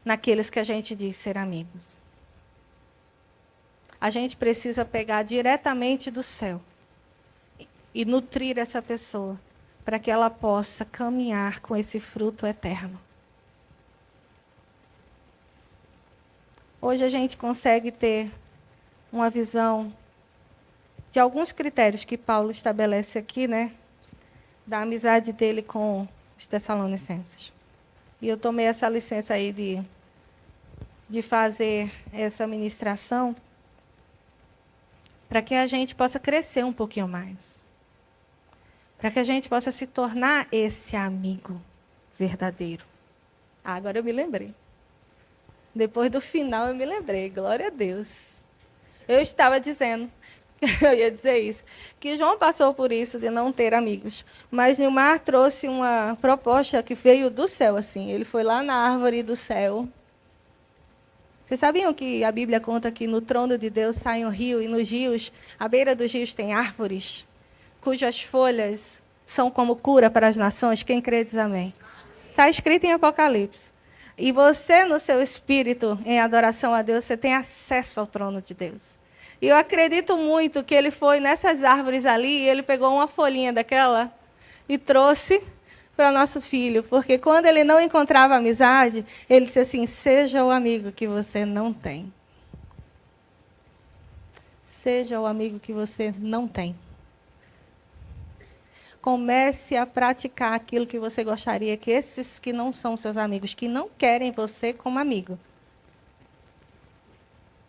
naqueles que a gente diz ser amigos. A gente precisa pegar diretamente do céu e nutrir essa pessoa para que ela possa caminhar com esse fruto eterno. Hoje a gente consegue ter uma visão de alguns critérios que Paulo estabelece aqui, né? Da amizade dele com os Tessalonicenses. E eu tomei essa licença aí de fazer essa ministração para que a gente possa crescer um pouquinho mais. Para que a gente possa se tornar esse amigo verdadeiro. Agora eu me lembrei. Depois do final eu me lembrei, glória a Deus. Eu estava dizendo, eu ia dizer isso, que João passou por isso de não ter amigos. Mas Nilmar trouxe uma proposta que veio do céu, assim. Ele foi lá na árvore do céu. Vocês sabiam que a Bíblia conta que no trono de Deus sai um rio, e nos rios, à beira dos rios tem árvores, cujas folhas são como cura para as nações? Quem crê diz amém. Está escrito em Apocalipse. E você, no seu espírito, em adoração a Deus, você tem acesso ao trono de Deus. E eu acredito muito que ele foi nessas árvores ali, e ele pegou uma folhinha daquela e trouxe para o nosso filho. Porque quando ele não encontrava amizade, ele disse assim, seja o amigo que você não tem. Seja o amigo que você não tem. Comece a praticar aquilo que você gostaria que esses que não são seus amigos, que não querem você como amigo,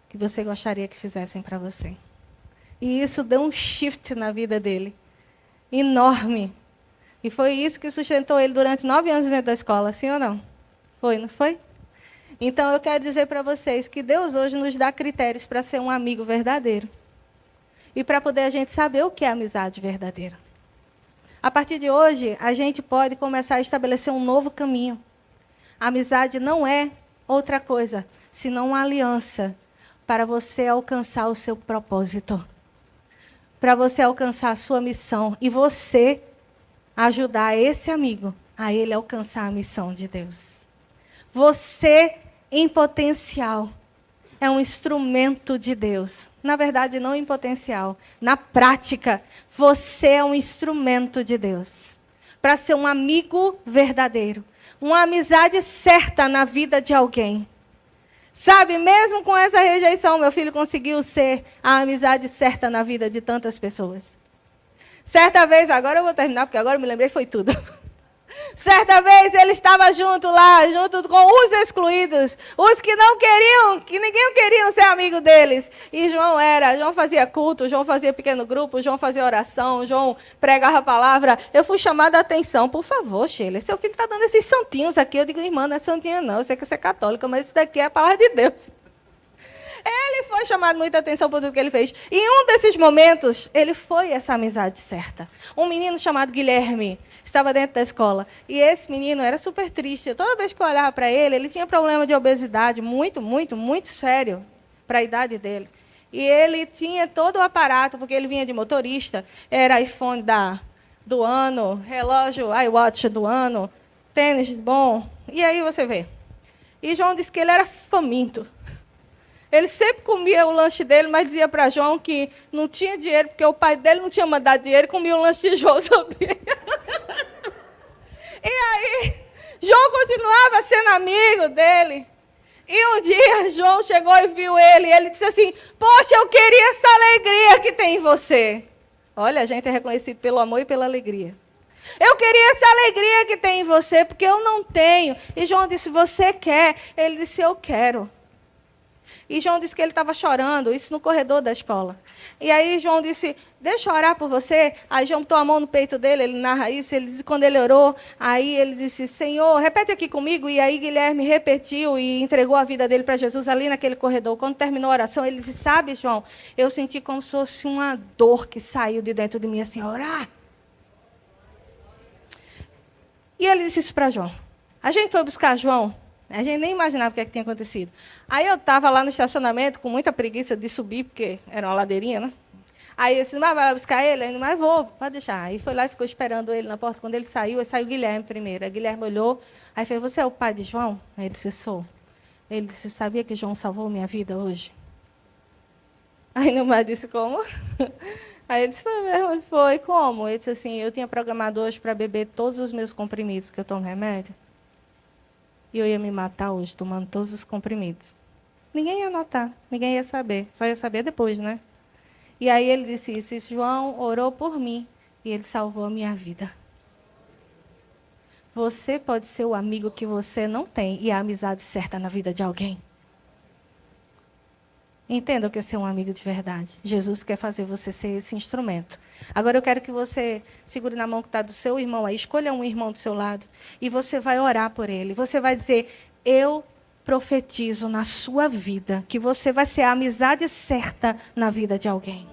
que você gostaria que fizessem para você. E isso deu um shift na vida dele, enorme. E foi isso que sustentou ele durante 9 anos dentro da escola, sim ou não? Foi, não foi? Então, eu quero dizer para vocês que Deus hoje nos dá critérios para ser um amigo verdadeiro. E para poder a gente saber o que é amizade verdadeira. A partir de hoje, a gente pode começar a estabelecer um novo caminho. A amizade não é outra coisa, senão uma aliança para você alcançar o seu propósito. Para você alcançar a sua missão. E você ajudar esse amigo a ele alcançar a missão de Deus. Você em potencial, é um instrumento de Deus. Na verdade, não em potencial. Na prática, você é um instrumento de Deus. Para ser um amigo verdadeiro. Uma amizade certa na vida de alguém. Sabe, mesmo com essa rejeição, meu filho conseguiu ser a amizade certa na vida de tantas pessoas. Certa vez, agora eu vou terminar, porque agora eu me lembrei, foi tudo. Certa vez ele estava junto com os excluídos, os que não queriam, que ninguém queria ser amigo deles. E João fazia culto, João fazia pequeno grupo, João fazia oração, João pregava a palavra. Eu fui chamada a atenção, por favor, Sheila, seu filho está dando esses santinhos aqui. Eu digo, irmã, não é santinha não, eu sei que você é católica, mas isso daqui é a palavra de Deus. Ele foi chamado muita atenção por tudo que ele fez. E em um desses momentos, ele foi essa amizade certa. Um menino chamado Guilherme estava dentro da escola. E esse menino era super triste. Toda vez que eu olhava para ele, ele tinha problema de obesidade muito, muito, muito sério para a idade dele. E ele tinha todo o aparato, porque ele vinha de motorista, era iPhone do ano, relógio iWatch do ano, tênis bom. E aí você vê. E João disse que ele era faminto. Ele sempre comia o lanche dele, mas dizia para João que não tinha dinheiro, porque o pai dele não tinha mandado dinheiro, e comia o lanche de João também. E aí, João continuava sendo amigo dele. E um dia, João chegou e viu ele, e ele disse assim, poxa, eu queria essa alegria que tem em você. Olha, a gente é reconhecido pelo amor e pela alegria. Eu queria essa alegria que tem em você, porque eu não tenho. E João disse, você quer? Ele disse, eu quero. E João disse que ele estava chorando, isso no corredor da escola. E aí João disse, deixa eu orar por você. Aí João botou a mão no peito dele, ele narra isso, ele disse, quando ele orou, aí ele disse, Senhor, repete aqui comigo. E aí Guilherme repetiu e entregou a vida dele para Jesus ali naquele corredor. Quando terminou a oração, ele disse, sabe, João, eu senti como se fosse uma dor que saiu de dentro de mim, assim, orar. E ele disse isso para João. A gente foi buscar João. A gente nem imaginava o que tinha acontecido. Aí eu estava lá no estacionamento, com muita preguiça de subir, porque era uma ladeirinha, né? Aí eu disse, mas vai lá buscar ele? Ele, mas vou, pode deixar. Aí foi lá e ficou esperando ele na porta. Quando ele saiu, aí saiu o Guilherme primeiro. Aí Guilherme olhou, aí fez, você é o pai de João? Aí ele disse, sou. Ele disse, sabia que João salvou minha vida hoje? Aí Nilmar disse, como? Aí ele disse, foi mesmo, foi, como? Ele disse assim, eu tinha programado hoje para beber todos os meus comprimidos, que eu tomo remédio. E eu ia me matar hoje, tomando todos os comprimidos. Ninguém ia notar, ninguém ia saber. Só ia saber depois, né? E aí ele disse isso, e João orou por mim, e ele salvou a minha vida. Você pode ser o amigo que você não tem, e a amizade certa na vida de alguém. Entenda o que é ser um amigo de verdade. Jesus quer fazer você ser esse instrumento. Agora eu quero que você segure na mão que está do seu irmão aí. Escolha um irmão do seu lado. E você vai orar por ele. Você vai dizer, eu profetizo na sua vida que você vai ser a amizade certa na vida de alguém.